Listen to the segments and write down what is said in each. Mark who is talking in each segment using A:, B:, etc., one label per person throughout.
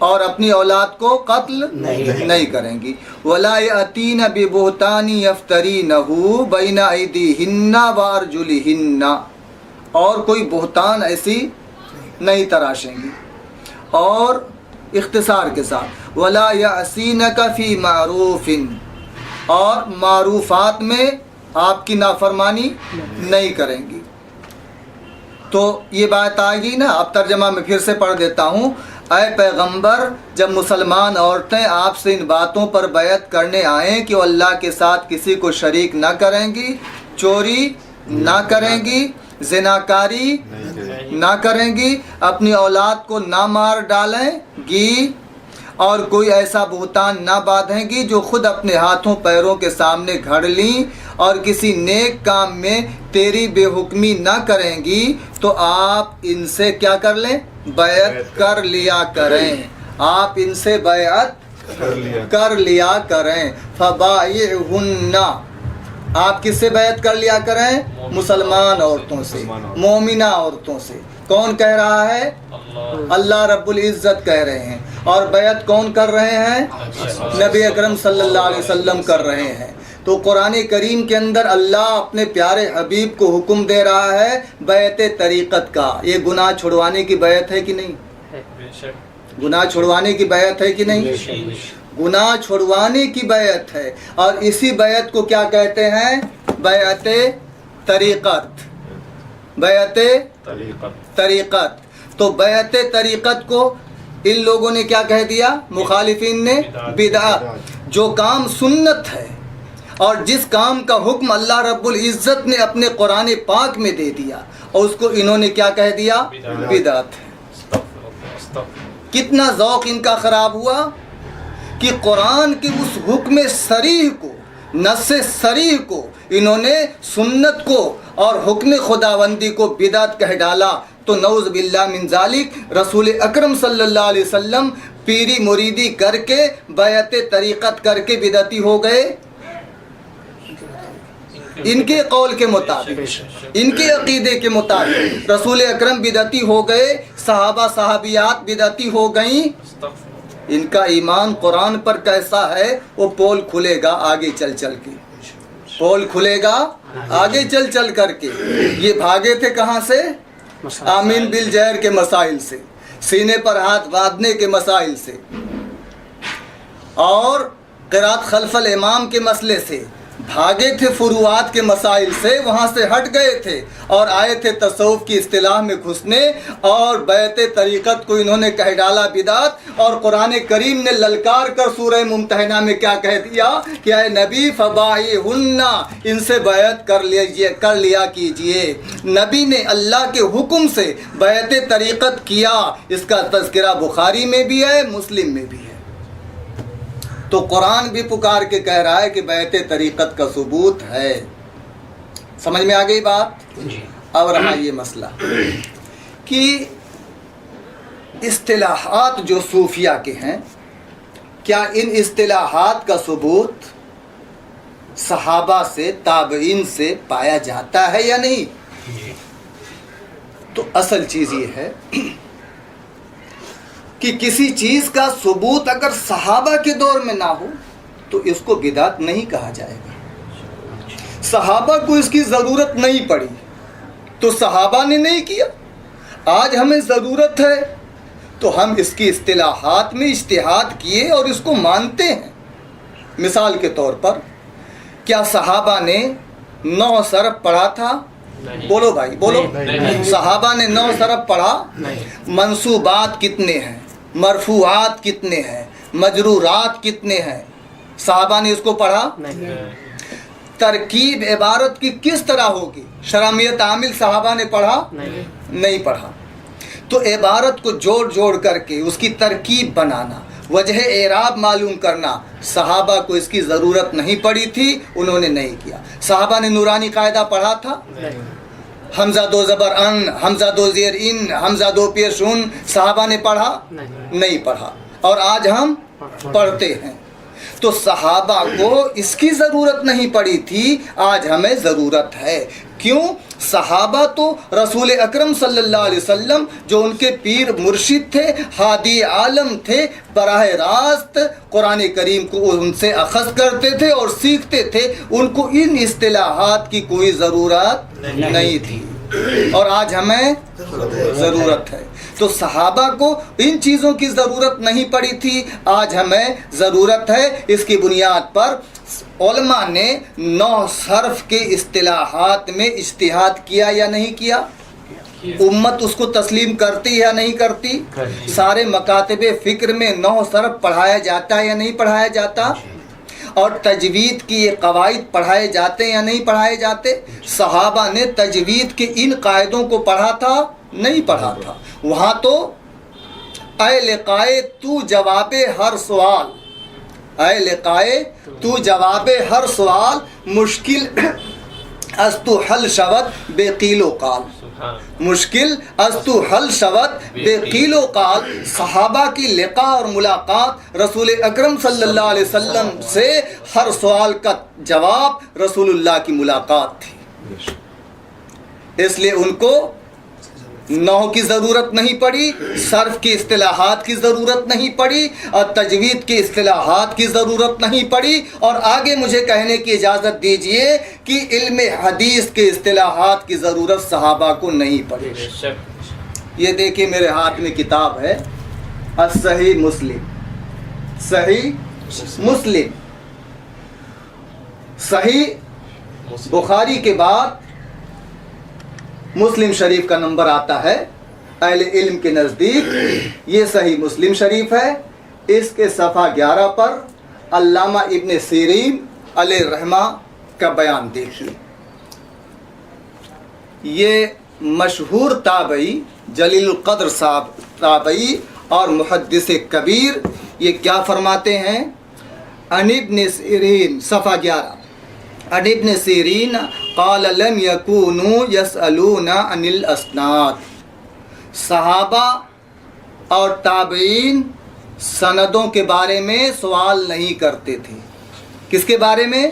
A: اور اپنی اولاد کو قتل نہیں کریں گی. ولا یاتین ببہتان یفترینہ بین ایدیہن وارجلہن، اور کوئی بہتان ایسی نہیں تراشیں گی. اور اختصار کے ساتھ ولا یعصینک فی معروف، اور معروفات میں آپ کی نافرمانی نہیں کریں گی. تو یہ بات آ گئی نا. اب ترجمہ میں پھر سے پڑھ دیتا ہوں. اے پیغمبر، جب مسلمان عورتیں آپ سے ان باتوں پر بیعت کرنے آئیں کہ وہ اللہ کے ساتھ کسی کو شریک نہ کریں گی، چوری نہ کریں گی، زناکاری نہ کریں گی، اپنی اولاد کو نہ مار ڈالیں گی، اور کوئی ایسا بہتان نہ باندھیں گی جو خود اپنے ہاتھوں پیروں کے سامنے گھڑ لیں، اور کسی نیک کام میں تیری بے حکمی نہ کریں گی، تو آپ ان سے کیا کر لیں؟ بیعت کر لیا کریں. آپ ان سے بیعت کر لیا کریں. فبائعہن، آپ کس سے بیعت کر لیا کریں؟ مسلمان عورتوں سے، مومنہ عورتوں سے. کون کہہ رہا ہے؟ اللہ رب العزت کہہ رہے ہیں. اور بیعت کون کر رہے ہیں؟ نبی اکرم صلی اللہ علیہ وسلم کر رہے ہیں. تو قرآن کریم کے اندر اللہ اپنے پیارے حبیب کو حکم دے رہا ہے بیعت طریقت کا. یہ گناہ چھڑوانے کی بیعت ہے کہ نہیں؟ گناہ چھڑوانے کی بیعت ہے کہ نہیں؟ گناہ چھڑوانے کی بیعت ہے. اور اسی بیعت کو کیا کہتے ہیں؟ بیعت طریقت. بیعت طریقت. تو بیعت طریقت کو ان لوگوں نے کیا کہہ دیا؟ مخالفین نے بدعت. جو کام سنت ہے اور جس کام کا حکم اللہ رب العزت نے اپنے قرآن پاک میں دے دیا، اور اس کو انہوں نے کیا کہہ دیا؟ بدعت ہے. کتنا ذوق ان کا خراب ہوا کہ قرآن کے اس حکم صریح کو، نص صریح کو، انہوں نے سنت کو اور حکم خداوندی کو بدعت کہہ ڈالا. تو نعوذ باللہ من ذالک، رسول اکرم صلی اللہ علیہ وسلم پیری مریدی کر کے، بیعت طریقت کر کے بدعتی ہو گئے. ان کے قول کے مطابق، ان کے عقیدے کے مطابق رسول اکرم بدعتی ہو گئے، صحابہ صحابیات بدعتی ہو گئیں. ان کا ایمان قرآن پر کیسا ہے وہ پول کھلے گا آگے چل چل کے. پول کھلے گا آگے چل چل کر کے. یہ بھاگے تھے کہاں سے؟ آمین بالجہر کے مسائل سے، سینے پر ہاتھ باندھنے کے مسائل سے، اور قرات خلف الامام کے مسئلے سے. بھاگے تھے فروعات کے مسائل سے، وہاں سے ہٹ گئے تھے اور آئے تھے تصوف کی اصطلاح میں گھسنے، اور بیعت طریقت کو انہوں نے کہہ ڈالا بدعت. اور قرآن کریم نے للکار کر سورہ ممتحنہ میں کیا کہہ دیا کہ اے نبی فبائعہن، ان سے بیعت کر لیا کیجئے. نبی نے اللہ کے حکم سے بیعت طریقت کیا. اس کا تذکرہ بخاری میں بھی ہے، مسلم میں بھی ہے. تو قرآن بھی پکار کے کہہ رہا ہے کہ بیعت طریقت کا ثبوت ہے. سمجھ میں آ گئی بات؟ اب رہا یہ مسئلہ کہ اصطلاحات جو صوفیہ کے ہیں، کیا ان اصطلاحات کا ثبوت صحابہ سے، تابعین سے پایا جاتا ہے یا نہیں؟ تو اصل چیز یہ ہے کہ کسی چیز کا ثبوت اگر صحابہ کے دور میں نہ ہو تو اس کو بدعت نہیں کہا جائے گا. صحابہ کو اس کی ضرورت نہیں پڑی تو صحابہ نے نہیں کیا. آج ہمیں ضرورت ہے تو ہم اس کی اصطلاحات میں اجتہاد کیے اور اس کو مانتے ہیں. مثال کے طور پر، کیا صحابہ نے 9 صرف پڑھا تھا؟ بولو بھائی بولو. صحابہ نے 9 صرف پڑھا؟ منصوبات کتنے ہیں، مرفوعات کتنے ہیں، مجرورات کتنے ہیں؟ صحابہ نے اس کو پڑھا؟ ترکیب عبارت کی کس طرح ہوگی، شرمیت عامل صحابہ نے پڑھا؟ نہیں پڑھا. تو عبارت کو جوڑ جوڑ کر کے اس کی ترکیب بنانا، وجہ اعراب معلوم کرنا، صحابہ کو اس کی ضرورت نہیں پڑی تھی، انہوں نے نہیں کیا. صحابہ نے نورانی قاعدہ پڑھا تھا؟ حمزہ 2 زبر ان، حمزہ 2 زیر ان، حمزہ 2 پیش ان، صحابہ نے پڑھا؟ نہیں پڑھا. اور آج ہم پڑھتے ہیں. تو صحابہ کو اس کی ضرورت نہیں پڑی تھی، آج ہمیں ضرورت ہے. کیوں؟ صحابہ تو رسول اکرم صلی اللہ علیہ وسلم جو ان کے پیر مرشد تھے، ہادی عالم تھے، براہ راست قرآن کریم کو ان سے اخذ کرتے تھے اور سیکھتے تھے، ان کو ان اصطلاحات کی کوئی ضرورت نہیں تھی، اور آج ہمیں ضرورت ہے۔ تو صحابہ کو ان چیزوں کی ضرورت نہیں پڑی تھی، آج ہمیں ضرورت ہے۔ اس کی بنیاد پر علماء نے 9 صرف کے اصطلاحات میں اجتہاد کیا یا نہیں کیا؟ امت اس کو تسلیم کرتی یا نہیں کرتی؟ سارے مکاتب فکر میں 9 صرف پڑھایا جاتا ہے یا نہیں پڑھایا جاتا؟ اور تجوید کی یہ قواعد پڑھائے جاتے یا نہیں پڑھائے جاتے؟ صحابہ نے تجوید کے ان قاعدوں کو پڑھا تھا؟ نہیں پڑھا تھا۔ وہاں تو اے لقائے تو جواب ہر سوال، اے لقائے تو جواب ہر سوال، مشکل از تو حل شود بے قیل و قال، مشکل از تو حل شود بے قیل و قال۔ صحابہ کی لقاء اور ملاقات رسول اکرم صلی اللہ علیہ وسلم سے ہر سوال کا جواب رسول اللہ کی ملاقات تھی، اس لیے ان کو 9 کی ضرورت نہیں پڑی، صرف کی اصطلاحات کی ضرورت نہیں پڑی، اور تجوید کی اصطلاحات کی ضرورت نہیں پڑی۔ اور آگے مجھے کہنے کی اجازت دیجئے کہ علم حدیث کے اصطلاحات کی ضرورت صحابہ کو نہیں پڑی۔ یہ دیکھیں میرے ہاتھ میں کتاب ہے الصحیح مسلم، صحیح مسلم، صحیح بخاری کے بعد مسلم شریف کا نمبر آتا ہے اہل علم کے نزدیک۔ یہ صحیح مسلم شریف ہے، اس کے صفحہ 11 پر علامہ ابن سیرین علیہ الرحمہ کا بیان دیکھیے۔ یہ مشہور تابعی جلیل القدر صاحب تابعی اور محدث کبیر، یہ کیا فرماتے ہیں؟ عن ابن سیرین، صفحہ 11، عن ابن سیرین قال لم يكونوا يسألون عن الاسناد۔ صحابہ اور تابعین سندوں کے بارے میں سوال نہیں کرتے تھے۔ کس کے بارے میں؟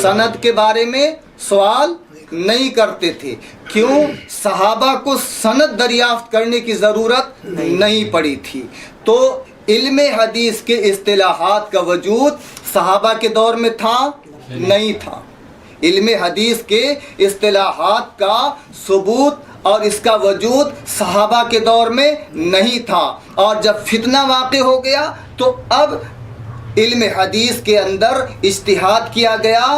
A: سند کے بارے میں سوال نہیں کرتے تھے۔ کیوں؟ صحابہ کو سند دریافت کرنے کی ضرورت نہیں پڑی تھی۔ تو علم حدیث کے اصطلاحات کا وجود صحابہ کے دور میں تھا؟ نہیں تھا۔ علم حدیث کے اصطلاحات کا ثبوت اور اس کا وجود صحابہ کے دور میں نہیں تھا، اور جب فتنہ واقع ہو گیا تو اب علم حدیث کے اندر اجتہاد کیا گیا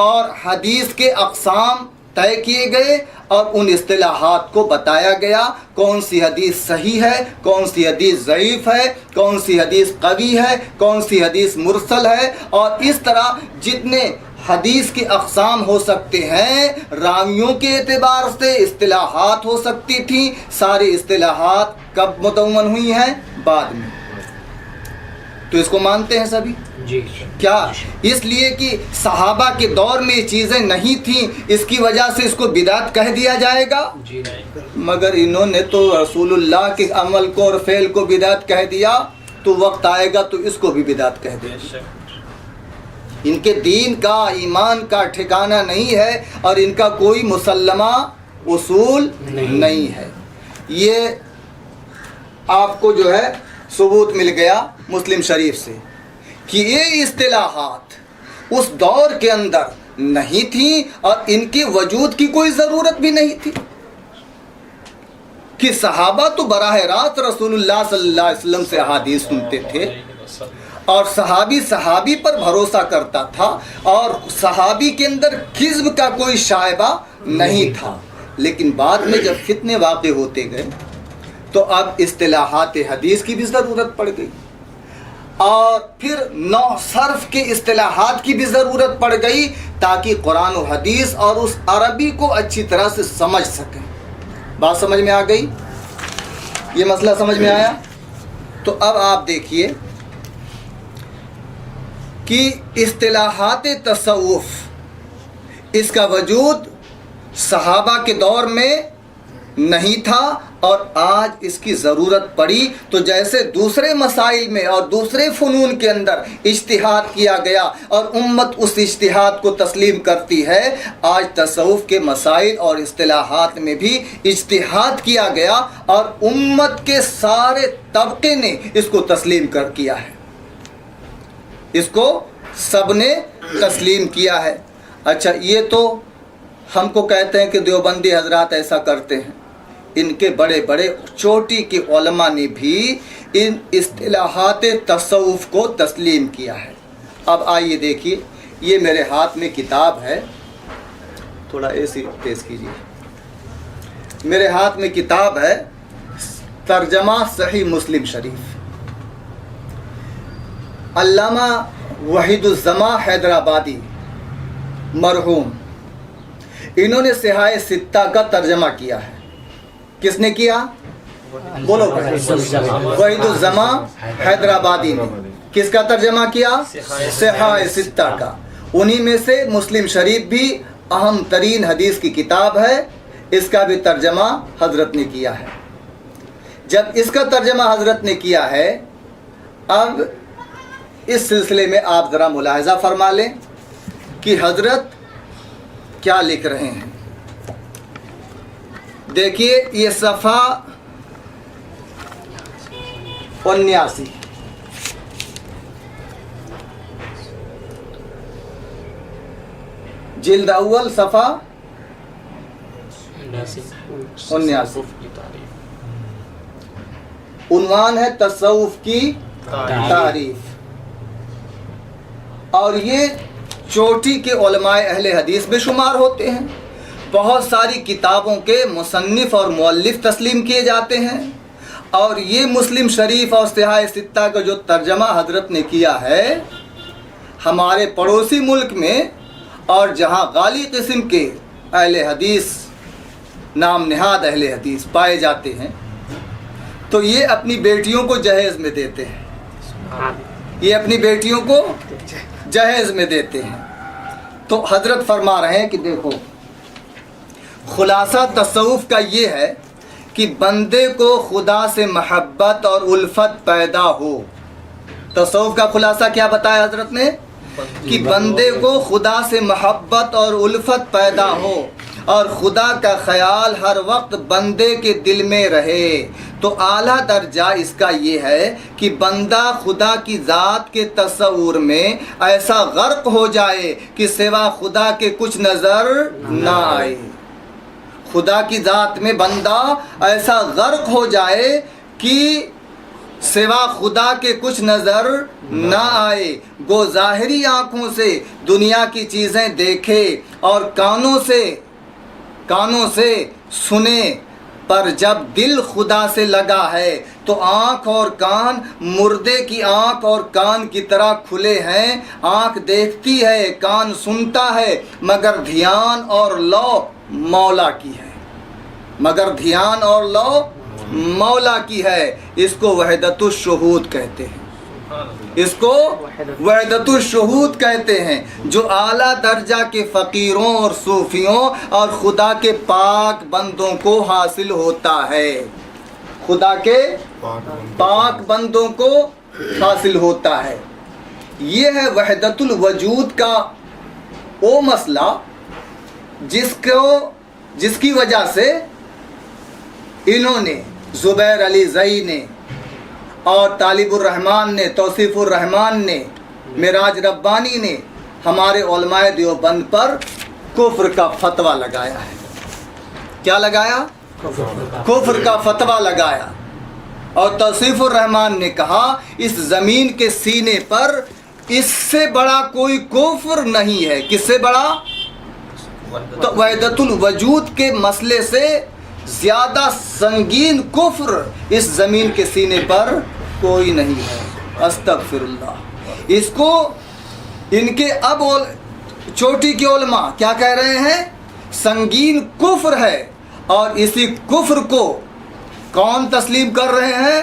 A: اور حدیث کے اقسام طے کیے گئے، اور ان اصطلاحات کو بتایا گیا کون سی حدیث صحیح ہے، کون سی حدیث ضعیف ہے، کون سی حدیث قوی ہے، کون سی حدیث مرسل ہے، اور اس طرح جتنے حدیث کے اقسام ہو سکتے ہیں، راویوں کے اعتبار سے اصطلاحات ہو سکتی تھیں۔ ساری اصطلاحات کب مدون ہوئی ہیں؟ بعد میں۔ تو اس کو مانتے ہیں سبھی؟
B: جی۔
A: کیا اس لیے کہ صحابہ کے دور میں یہ چیزیں نہیں تھیں اس کی وجہ سے اس کو بدعت کہہ دیا جائے گا؟
B: جی نہیں۔
A: مگر انہوں نے تو رسول اللہ کے عمل کو اور فعل کو بدعت کہہ دیا، تو وقت آئے گا تو اس کو بھی بدعت کہہ دیں گے۔ ان کے دین کا، ایمان کا ٹھکانہ نہیں ہے، اور ان کا کوئی مسلمہ اصول نہیں ہے۔ یہ آپ کو جو ہے ثبوت مل گیا مسلم شریف سے کہ یہ اصطلاحات اس دور کے اندر نہیں تھیں، اور ان کے وجود کی کوئی ضرورت بھی نہیں تھی، کہ صحابہ تو براہ راست رسول اللہ صلی اللہ علیہ وسلم سے احادیث سنتے تھے، اور صحابی پر بھروسہ کرتا تھا، اور صحابی کے اندر کذب کا کوئی شائبہ نہیں تھا۔ لیکن بعد میں جب فتنے واقع ہوتے گئے تو اب اصطلاحات حدیث کی بھی ضرورت پڑ گئی، اور پھر 9 صرف کے اصطلاحات کی بھی ضرورت پڑ گئی، تاکہ قرآن و حدیث اور اس عربی کو اچھی طرح سے سمجھ سکیں۔ بات سمجھ میں آ گئی؟ یہ مسئلہ سمجھ میں آیا؟ تو اب آپ دیکھیے کہ اصطلاحات تصوف، اس کا وجود صحابہ کے دور میں نہیں تھا، اور آج اس کی ضرورت پڑی تو جیسے دوسرے مسائل میں اور دوسرے فنون کے اندر اجتہاد کیا گیا اور امت اس اجتہاد کو تسلیم کرتی ہے، آج تصوف کے مسائل اور اصطلاحات میں بھی اجتہاد کیا گیا اور امت کے سارے طبقے نے اس کو تسلیم کیا ہے، اس کو سب نے تسلیم کیا ہے۔ اچھا، یہ تو ہم کو کہتے ہیں کہ دیوبندی حضرات ایسا کرتے ہیں، ان کے بڑے بڑے چوٹی کے علماء نے بھی ان اصطلاحات تصوف کو تسلیم کیا ہے۔ اب آئیے دیکھیے، یہ میرے ہاتھ میں کتاب ہے، تھوڑا ایسی تیز کیجیے، میرے ہاتھ میں کتاب ہے ترجمہ صحیح مسلم شریف، علامہ وحید الزماں حیدرآبادی مرحوم، انہوں نے صحاح ستہ کا ترجمہ کیا ہے۔ کس نے کیا؟ بولو، وحید الزماں حیدرآبادی نے کس کا ترجمہ کیا؟ صحاح ستہ کا۔ انہی میں سے مسلم شریف بھی اہم ترین حدیث کی کتاب ہے، اس کا بھی ترجمہ حضرت نے کیا ہے۔ جب اس کا ترجمہ حضرت نے کیا ہے، اب اس سلسلے میں آپ ذرا ملاحظہ فرما لیں کہ حضرت کیا لکھ رہے ہیں۔ دیکھیے، یہ صفحہ 79، جلد اول صفحہ 79، عنوان ہے تصوف کی تعریف، اور یہ چوٹی کے علماء اہل حدیث میں شمار ہوتے ہیں، بہت ساری کتابوں کے مصنف اور مؤلف تسلیم کیے جاتے ہیں، اور یہ مسلم شریف اور صحاح ستہ کا جو ترجمہ حضرت نے کیا ہے، ہمارے پڑوسی ملک میں اور جہاں غالی قسم کے اہل حدیث، نام نہاد اہل حدیث پائے جاتے ہیں، تو یہ اپنی بیٹیوں کو جہیز میں دیتے ہیں، یہ اپنی بیٹیوں کو جہیز میں دیتے ہیں۔ تو حضرت فرما رہے ہیں کہ دیکھو، خلاصہ تصوف کا یہ ہے کہ بندے کو خدا سے محبت اور الفت پیدا ہو۔ تصوف کا خلاصہ کیا بتایا حضرت نے؟ کہ بندے کو خدا سے محبت اور الفت پیدا ہو اور خدا کا خیال ہر وقت بندے کے دل میں رہے۔ تو اعلیٰ درجہ اس کا یہ ہے کہ بندہ خدا کی ذات کے تصور میں ایسا غرق ہو جائے کہ سوا خدا کے کچھ نظر نہ آئے۔ خدا کی ذات میں بندہ ایسا غرق ہو جائے کہ سوا خدا کے کچھ نظر نہ آئے، گو ظاہری آنکھوں سے دنیا کی چیزیں دیکھے اور کانوں سے سنے، پر جب دل خدا سے لگا ہے تو آنکھ اور کان مردے کی آنکھ اور کان کی طرح کھلے ہیں۔ آنکھ دیکھتی ہے، کان سنتا ہے، مگر دھیان اور لو مولا کی ہے، مگر دھیان اور لو مولا کی ہے۔ اس کو وحدت الشہود کہتے ہیں، اس کو وحدت الشہود کہتے ہیں، جو اعلیٰ درجہ کے فقیروں اور صوفیوں اور خدا کے پاک بندوں کو حاصل ہوتا ہے، خدا کے پاک بندوں کو حاصل ہوتا ہے۔ یہ ہے وحدت الوجود کا وہ مسئلہ جس کی وجہ سے انہوں نے، زبیر علی زئی نے اور طالب الرحمن نے، توصیف الرحمن نے، معراج ربانی نے ہمارے علماء دیوبند پر کفر کا فتویٰ لگایا ہے۔ کیا لگایا؟ کفر کا فتویٰ لگایا۔ اور توصیف الرحمن نے کہا اس زمین کے سینے پر اس سے بڑا کوئی کفر نہیں ہے۔ کس سے بڑا؟ تو وحدت الوجود کے مسئلے سے زیادہ سنگین کفر اس زمین کے سینے پر کوئی نہیں ہے۔ استغفر اللہ۔ اس کو ان کے اب چوٹی کے علماء کیا کہہ رہے ہیں؟ سنگین کفر ہے، اور اسی کفر کو کون تسلیم کر رہے ہیں؟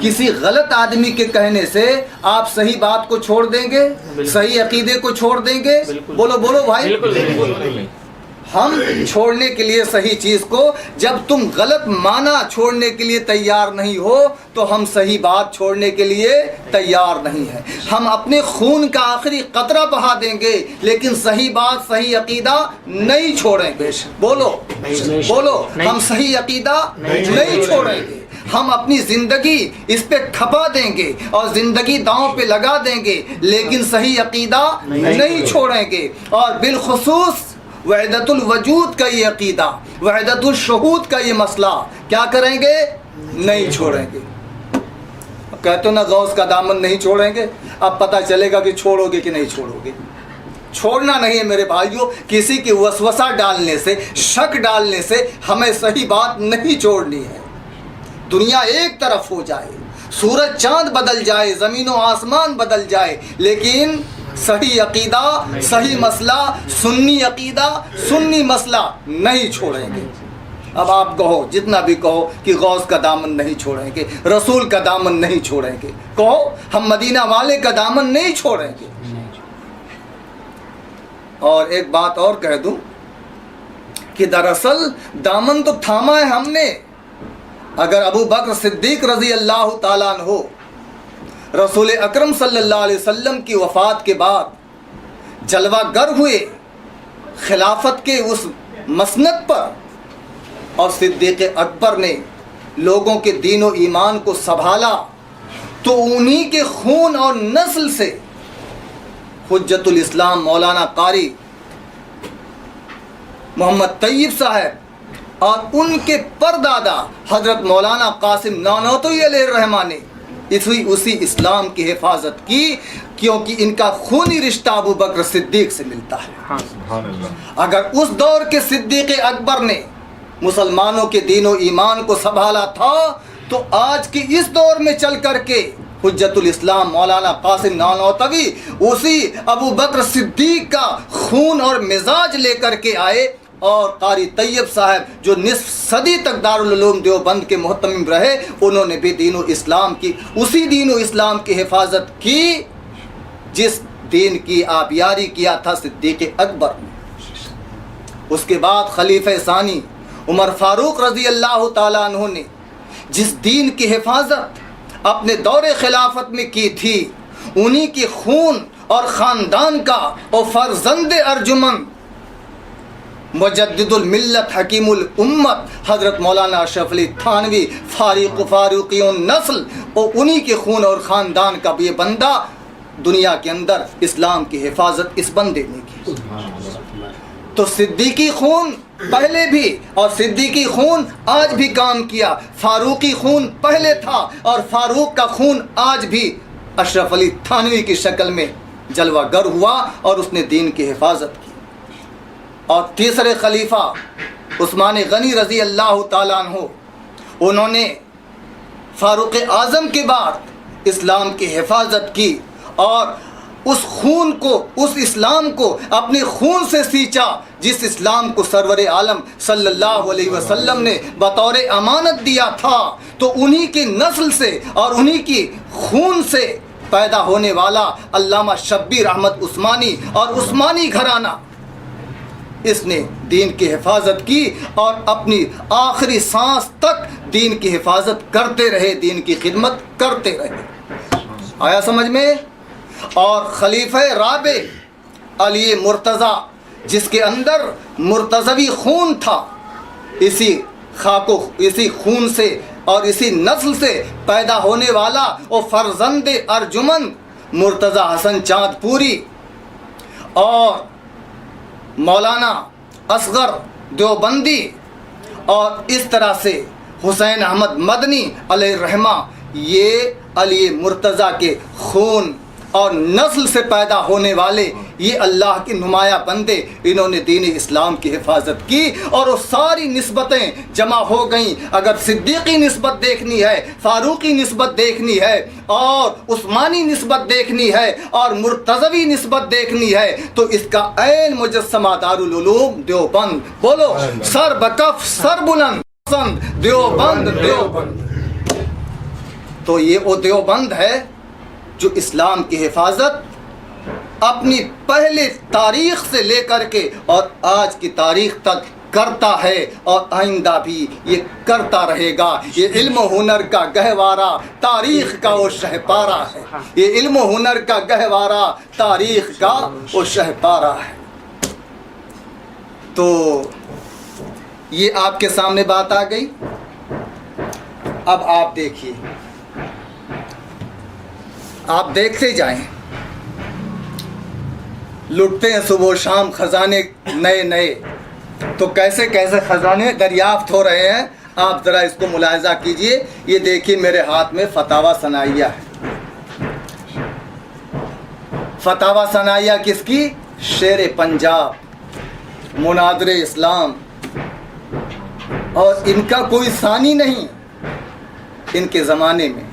A: کسی غلط آدمی کے کہنے سے آپ صحیح بات کو چھوڑ دیں گے؟ صحیح عقیدے کو چھوڑ دیں گے؟ بولو بولو بھائی. ہم چھوڑنے کے لیے صحیح چیز کو، جب تم غلط معنی چھوڑنے کے لیے تیار نہیں ہو تو ہم صحیح بات چھوڑنے کے لیے تیار نہیں ہیں. ہم اپنے خون کا آخری قطرہ بہا دیں گے لیکن صحیح بات، صحیح عقیدہ نہیں چھوڑیں گے. بولو بولو، ہم صحیح عقیدہ نہیں چھوڑیں گے. ہم اپنی زندگی اس پہ کھپا دیں گے اور زندگی داؤں پہ لگا دیں گے لیکن صحیح عقیدہ نہیں چھوڑیں گے. اور بالخصوص وحدت الوجود کا یہ عقیدہ، وحدت الشہود کا یہ مسئلہ کیا کریں گے؟ نہیں چھوڑیں گے. کہتے ہو نا غوث کا دامن نہیں چھوڑیں گے. اب پتہ چلے گا کہ چھوڑو گے کہ نہیں چھوڑو گے. چھوڑنا نہیں ہے میرے بھائیوں. کسی کی وسوسہ ڈالنے سے، شک ڈالنے سے ہمیں صحیح بات نہیں چھوڑنی ہے. دنیا ایک طرف ہو جائے، سورج چاند بدل جائے، زمین و آسمان بدل جائے، لیکن صحیح عقیدہ، صحیح مسئلہ، سنی عقیدہ، سنی مسئلہ نہیں چھوڑیں گے. اب آپ کہو جتنا بھی کہو کہ غوث کا دامن نہیں چھوڑیں گے، رسول کا دامن نہیں چھوڑیں گے، کہو ہم مدینہ والے کا دامن نہیں چھوڑیں گے. اور ایک بات اور کہہ دوں کہ دراصل دامن تو تھاما ہے ہم نے. اگر ابو بکر صدیق رضی اللہ تعالیٰ عنہ رسول اکرم صلی اللہ علیہ وسلم کی وفات کے بعد جلوہ گر ہوئے خلافت کے اس مسند پر، اور صدیق اکبر نے لوگوں کے دین و ایمان کو سنبھالا، تو انہی کے خون اور نسل سے حجت الاسلام مولانا قاری محمد طیب صاحب اور ان کے پردادا حضرت مولانا قاسم نانوتوی علیہ الرحمہ نے اسی اسلام کی حفاظت کی، کیونکہ ان کا خونی رشتہ ابو بکر صدیق سے ملتا ہے. اگر اس دور کے صدیق اکبر نے مسلمانوں کے دین و ایمان کو سنبھالا تھا تو آج کے اس دور میں چل کر کے حجت الاسلام مولانا قاسم نانوتوی اسی ابو بکر صدیق کا خون اور مزاج لے کر کے آئے. اور قاری طیب صاحب جو نصف صدی تک دارالعلوم دیوبند کے محتمم رہے، انہوں نے بھی دین و اسلام کی، اسی دین و اسلام کی حفاظت کی جس دین کی آبیاری کیا تھا صدیق اکبر نے. اس کے بعد خلیفہ ثانی عمر فاروق رضی اللہ تعالیٰ عنہ نے جس دین کی حفاظت اپنے دور خلافت میں کی تھی، انہی کے خون اور خاندان کا اور فرزند ارجمن مجدد الملت حکیم الامت حضرت مولانا اشرف علی تھانوی فاروقی النسل، اور انہی کے خون اور خاندان کا یہ بندہ دنیا کے اندر اسلام کی حفاظت اس بندے نے کی. تو صدیقی خون پہلے بھی اور صدیقی خون آج بھی کام کیا. فاروقی خون پہلے تھا اور فاروق کا خون آج بھی اشرف علی تھانوی کی شکل میں جلوہ گر ہوا اور اس نے دین کی حفاظت کی. اور تیسرے خلیفہ عثمان غنی رضی اللہ تعالیٰ عنہ، انہوں نے فاروق اعظم کے بعد اسلام کی حفاظت کی اور اس خون کو، اس اسلام کو اپنے خون سے سینچا جس اسلام کو سرور عالم صلی اللہ علیہ وسلم نے بطور امانت دیا تھا. تو انہی کی نسل سے اور انہی کی خون سے پیدا ہونے والا علامہ شبیر احمد عثمانی اور عثمانی گھرانہ، اس نے دین کی حفاظت کی اور اپنی آخری سانس تک دین کی حفاظت کرتے رہے، دین کی خدمت کرتے رہے. آیا سمجھ میں؟ اور خلیفہ رابع علی مرتضیٰ، جس کے اندر مرتضوی خون تھا، اسی خاک و اسی خون سے اور اسی نسل سے پیدا ہونے والا اور فرزند ارجمن مرتضیٰ حسن چاند پوری اور مولانا اصغر دیوبندی، اور اس طرح سے حسین احمد مدنی علیہ الرحمہ، یہ علی مرتضیٰ کے خون اور نسل سے پیدا ہونے والے یہ اللہ کے نمایاں بندے، انہوں نے دین اسلام کی حفاظت کی. اور وہ ساری نسبتیں جمع ہو گئیں. اگر صدیقی نسبت دیکھنی ہے، فاروقی نسبت دیکھنی ہے، اور عثمانی نسبت دیکھنی ہے، اور مرتضوی نسبت دیکھنی ہے، تو اس کا عین مجسمہ دارالعلوم دیوبند. بولو سر بکف سر بلند دیوبند دیوبند. تو یہ وہ دیوبند ہے جو اسلام کی حفاظت اپنی پہلے تاریخ سے لے کر کے اور آج کی تاریخ تک کرتا ہے اور آئندہ بھی یہ کرتا رہے گا. یہ علم و ہنر کا گہوارہ تاریخ کا وہ شہپارہ ہے. یہ علم و ہنر کا گہوارہ تاریخ کا وہ شہپارہ ہے. تو یہ آپ کے سامنے بات آ گئی. اب آپ دیکھیے, آپ دیکھتے جائیں, لٹتے ہیں صبح و شام خزانے نئے نئے, تو کیسے کیسے خزانے دریافت ہو رہے ہیں. آپ ذرا اس کو ملاحظہ کیجئے. یہ دیکھیے میرے ہاتھ میں فتاوی ثنائیہ ہے. فتاوی ثنائیہ کس کی؟ شیر پنجاب, مناظر اسلام. اور ان کا کوئی ثانی نہیں. ان کے زمانے میں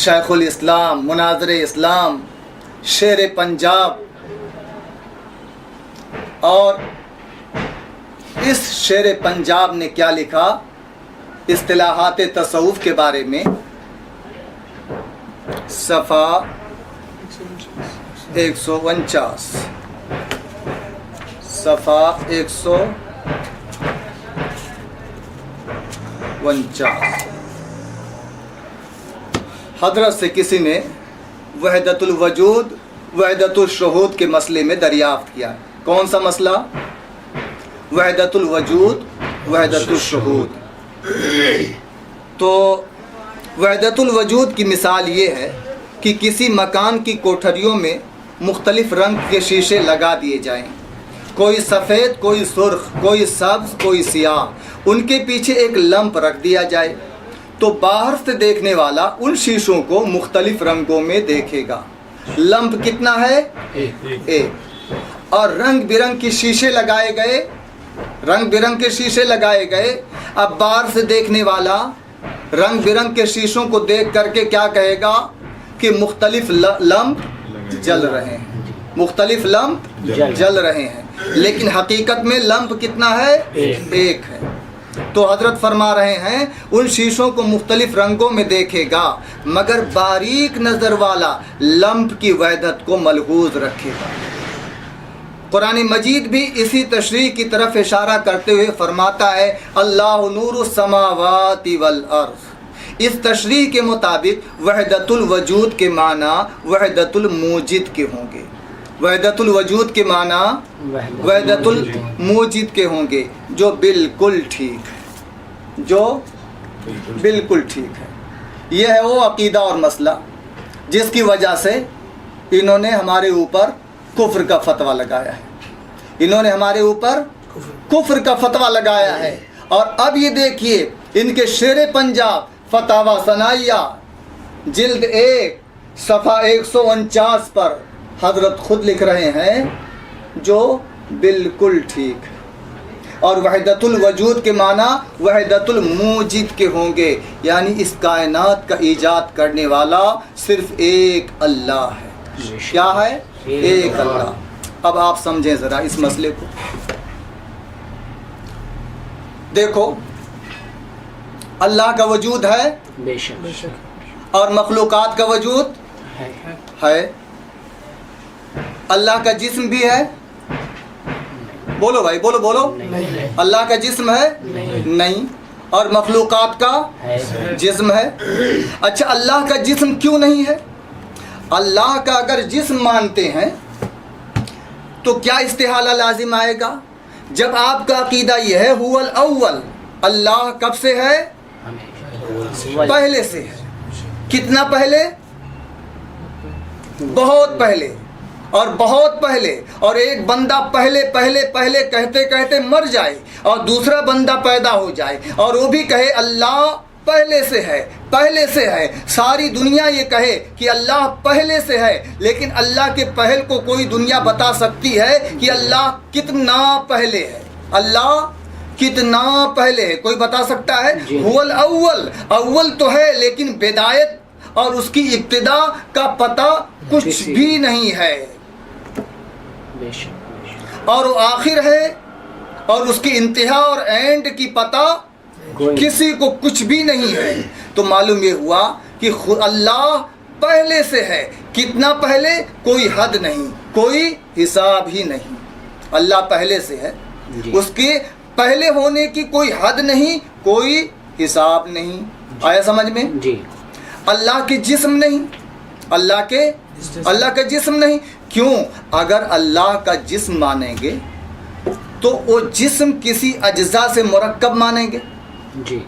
A: شیخ الاسلام, مناظر اسلام, شیر پنجاب. اور اس شیر پنجاب نے کیا لکھا اصطلاحات تصوف کے بارے میں؟ صفحہ 149, صفحہ 149. حضرت سے کسی نے وحدت الوجود وحدت الشہود کے مسئلے میں دریافت کیا. کون سا مسئلہ؟ وحدت الوجود وحدت الشہود. تو وحدت الوجود کی مثال یہ ہے کہ کسی مکان کی کوٹھریوں میں مختلف رنگ کے شیشے لگا دیے جائیں, کوئی سفید, کوئی سرخ, کوئی سبز, کوئی سیاہ. ان کے پیچھے ایک لمپ رکھ دیا جائے تو باہر سے دیکھنے والا ان شیشوں کو مختلف رنگوں میں دیکھے گا. لمپ کتنا ہے؟ ایک. اور رنگ برنگ کے شیشے لگائے گئے, رنگ برنگ کے شیشے لگائے گئے. اب باہر سے دیکھنے والا رنگ برنگ کے شیشوں کو دیکھ کر کے کیا کہے گا کہ مختلف لمپ جل رہے ہیں, مختلف لمپ جل رہے ہیں. لیکن حقیقت میں لمپ کتنا ہے؟ ایک ہے. تو حضرت فرما رہے ہیں ان شیشوں کو مختلف رنگوں میں دیکھے گا مگر باریک نظر والا لمپ کی وحدت کو ملحوظ رکھے گا. قرآن مجید بھی اسی تشریح کی طرف اشارہ کرتے ہوئے فرماتا ہے اللہ نور السماوات والارض. اس تشریح کے مطابق وحدت الوجود کے معنی وحدت الموجد کے ہوں گے. وحدت الوجود کے معنی وحدت الموجد کے ہوں گے, جو بالکل ٹھیک ہے, جو بالکل ٹھیک ہے. یہ ہے وہ عقیدہ اور مسئلہ جس کی وجہ سے انہوں نے ہمارے اوپر کفر کا فتویٰ لگایا ہے. انہوں نے ہمارے اوپر کفر کا فتویٰ لگایا ہے. اور اب یہ دیکھیے ان کے شیر پنجاب فتاوی ثنائیہ جلد 1 صفحہ 149 پر حضرت خود لکھ رہے ہیں جو بالکل ٹھیک ہے. اور وحدت الوجود کے معنی وحدت الموجد کے ہوں گے, یعنی اس کائنات کا ایجاد کرنے والا صرف ایک اللہ ہے. کیا ہے؟ ایک اللہ. اب آپ سمجھیں ذرا اس مسئلے کو. دیکھو اللہ کا وجود ہے
B: بے شک,
A: اور مخلوقات کا وجود ہے. اللہ کا جسم بھی ہے. بولو بھائی, بولو بولو. اللہ کا جسم ہے؟ نہیں. اور مخلوقات کا جسم ہے. اچھا اللہ کا جسم کیوں نہیں ہے؟ اللہ کا اگر جسم مانتے ہیں تو کیا استحالہ لازم آئے گا؟ جب آپ کا عقیدہ یہ ہے هو الاول, اللہ کب سے ہے؟ پہلے سے ہے. کتنا پہلے؟ بہت پہلے. اور بہت پہلے. اور ایک بندہ پہلے پہلے پہلے کہتے کہتے مر جائے اور دوسرا بندہ پیدا ہو جائے اور وہ بھی کہے اللہ پہلے سے ہے, پہلے سے ہے. ساری دنیا یہ کہے کہ اللہ پہلے سے ہے, لیکن اللہ کے پہل کو کوئی دنیا بتا سکتی ہے کہ اللہ کتنا پہلے ہے؟ اللہ کتنا پہلے ہے کوئی بتا سکتا ہے؟ هو الاول, اول تو ہے لیکن بدایت اور اس کی ابتدا کا پتہ کچھ بھی نہیں ہے. اور وہ آخر ہے اور اس کی انتہا اور اینڈ کی پتہ کسی کو کچھ بھی نہیں ہے. تو معلوم یہ ہوا کہ اللہ پہلے سے ہے. کتنا پہلے؟ کوئی حد نہیں، کوئی حساب ہی نہیں. اللہ پہلے سے ہے، اس کے پہلے ہونے کی کوئی حد نہیں، کوئی حساب نہیں. آیا سمجھ میں؟
B: جی.
A: اللہ کے جسم نہیں، اللہ کا جسم نہیں. کیوں؟ اگر اللہ کا جسم مانیں گے تو وہ جسم کسی اجزاء سے مرکب مانیں گے.
B: جی.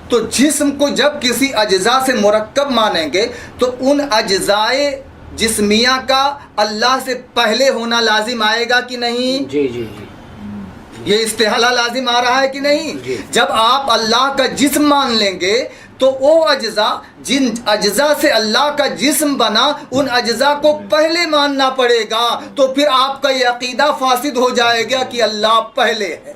A: تو جسم کو جب کسی اجزاء سے مرکب مانیں گے تو ان اجزائے جسمیہ کا اللہ سے پہلے ہونا لازم آئے گا کہ نہیں؟
B: جی جی جی.
A: یہ استحالہ لازم آ رہا ہے کہ نہیں؟
B: جی.
A: جب آپ اللہ کا جسم مان لیں گے تو وہ اجزاء، جن اجزاء سے اللہ کا جسم بنا، ان اجزاء کو پہلے ماننا پڑے گا. تو پھر آپ کا یہ عقیدہ فاسد ہو جائے گا کہ اللہ پہلے ہے،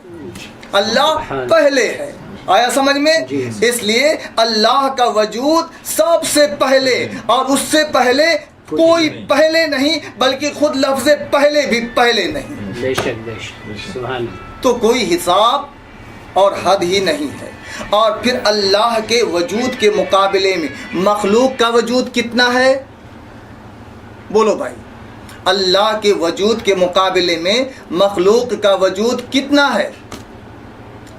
A: اللہ پہلے ہے. آیا سمجھ میں؟
B: جی.
A: اس لیے اللہ کا وجود سب سے پہلے، اور اس سے پہلے کوئی پہلے نہیں، بلکہ خود لفظ پہلے بھی پہلے نہیں.
B: بے شک بے شک. سبحان اللہ.
A: تو کوئی حساب اور حد ہی نہیں ہے. اور پھر اللہ کے وجود کے مقابلے میں مخلوق کا وجود کتنا ہے؟ بولو بھائی. اللہ کے وجود کے مقابلے میں مخلوق کا وجود کتنا ہے؟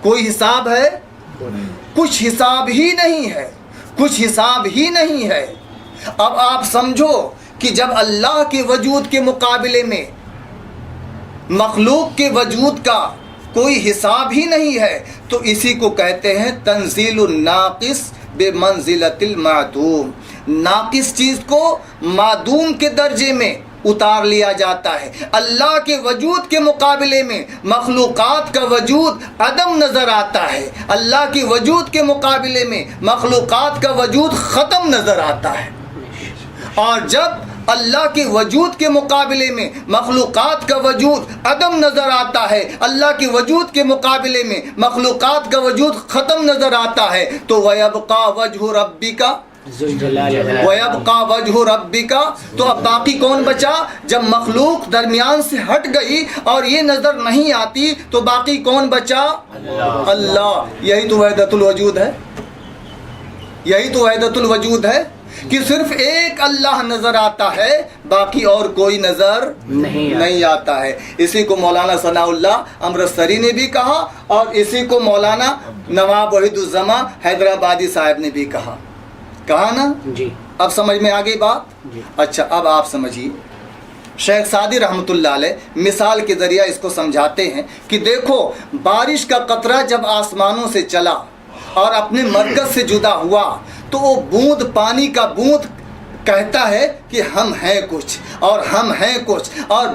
A: کوئی حساب ہے؟ کچھ حساب ہی نہیں ہے، کچھ حساب ہی نہیں ہے. اب آپ سمجھو کہ جب اللہ کے وجود کے مقابلے میں مخلوق کے وجود کا کوئی حساب ہی نہیں ہے تو اسی کو کہتے ہیں تنزیل الناقص بمنزلۃ المعدوم. ناقص چیز کو معدوم کے درجے میں اتار لیا جاتا ہے. اللہ کے وجود کے مقابلے میں مخلوقات کا وجود عدم نظر آتا ہے. اللہ کے وجود کے مقابلے میں مخلوقات کا وجود ختم نظر آتا ہے. اور جب اللہ کے وجود کے مقابلے میں مخلوقات کا وجود عدم نظر آتا ہے، اللہ کے وجود کے مقابلے میں مخلوقات کا وجود ختم نظر آتا ہے، تو وَيَبْقَى وَجْهُ رَبِّكَ وَيَبْقَى وَجْهُ رَبِّكَ. تو اب باقی کون بچا؟ جب مخلوق درمیان سے ہٹ گئی اور یہ نظر نہیں آتی تو باقی کون بچا؟ اللہ. یہی تو وحدت الوجود ہے، یہی تو وحدت الوجود ہے کہ صرف ایک اللہ نظر آتا ہے، باقی اور کوئی نظر نہیں آتا ہے. اسی کو مولانا ثناء اللہ امرتسری نے بھی کہا، اور اسی کو مولانا نواب وحید الزماں حیدرآبادی صاحب نے بھی کہا نا.
B: جی.
A: اب سمجھ میں آ گئی بات؟
B: جی.
A: اچھا اب آپ سمجھیے. شیخ سعدی رحمۃ اللہ علیہ مثال کے ذریعہ اس کو سمجھاتے ہیں کہ دیکھو، بارش کا قطرہ جب آسمانوں سے چلا اور اپنے مرکز سے جدا ہوا تو وہ بوند، پانی کا بوند کہتا ہے کہ ہم ہیں کچھ، اور ہم ہیں کچھ، اور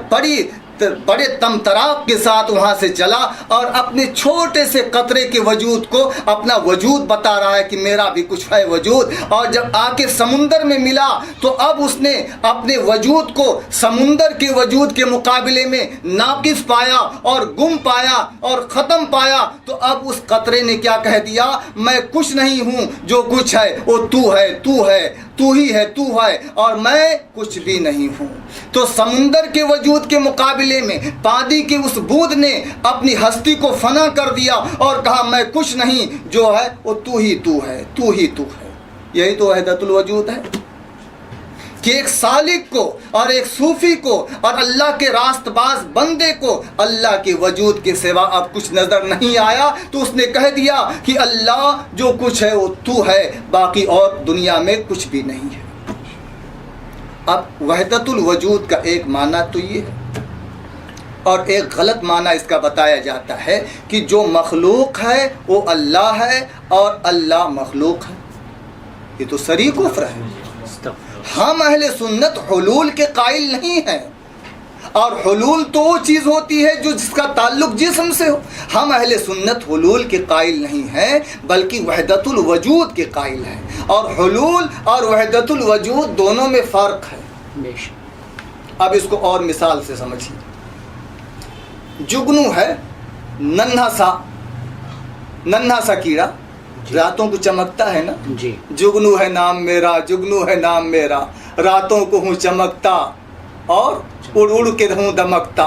A: بڑے تمطراق کے ساتھ وہاں سے چلا اور اپنے چھوٹے سے قطرے کے وجود کو اپنا وجود بتا رہا ہے کہ میرا بھی کچھ ہے وجود. اور جب آ کے سمندر میں ملا تو اب اس نے اپنے وجود کو سمندر کے وجود کے مقابلے میں ناقص پایا اور گم پایا اور ختم پایا. تو اب اس قطرے نے کیا کہہ دیا؟ میں کچھ نہیں ہوں، جو کچھ ہے وہ تو ہے، تو ہے، تو ہی ہے، تو ہے، اور میں کچھ بھی نہیں ہوں. تو سمندر کے وجود کے مقابلے میں پانی کی اس بوند نے اپنی ہستی کو فنا کر دیا اور کہا میں کچھ نہیں، جو ہے وہ تو ہی تو ہے، تو ہی تو ہے. یہی تو وحدت الوجود ہے کہ ایک سالک کو اور ایک صوفی کو اور اللہ کے راست باز بندے کو اللہ کے وجود کے سوا اب کچھ نظر نہیں آیا تو اس نے کہہ دیا کہ اللہ جو کچھ ہے وہ تو ہے، باقی اور دنیا میں کچھ بھی نہیں ہے. اب وحدت الوجود کا ایک معنی تو یہ ہے، اور ایک غلط معنی اس کا بتایا جاتا ہے کہ جو مخلوق ہے وہ اللہ ہے اور اللہ مخلوق ہے. یہ تو صریح کفر ہے. ہم اہل سنت حلول کے قائل نہیں ہیں، اور حلول تو وہ چیز ہوتی ہے جو جس کا تعلق جسم سے ہو. ہم اہل سنت حلول کے قائل نہیں ہیں بلکہ وحدت الوجود کے قائل ہیں، اور حلول اور وحدت الوجود دونوں میں فرق ہے. اب اس کو اور مثال سے سمجھیے. جگنو ہے، ننھا سا کیڑا، راتوں کو چمکتا ہے نا.
B: جی.
A: جگنو ہے نام میرا، جگنو ہے نام میرا، راتوں کو ہوں چمکتا اور اڑ اڑ کے ہوں دمکتا.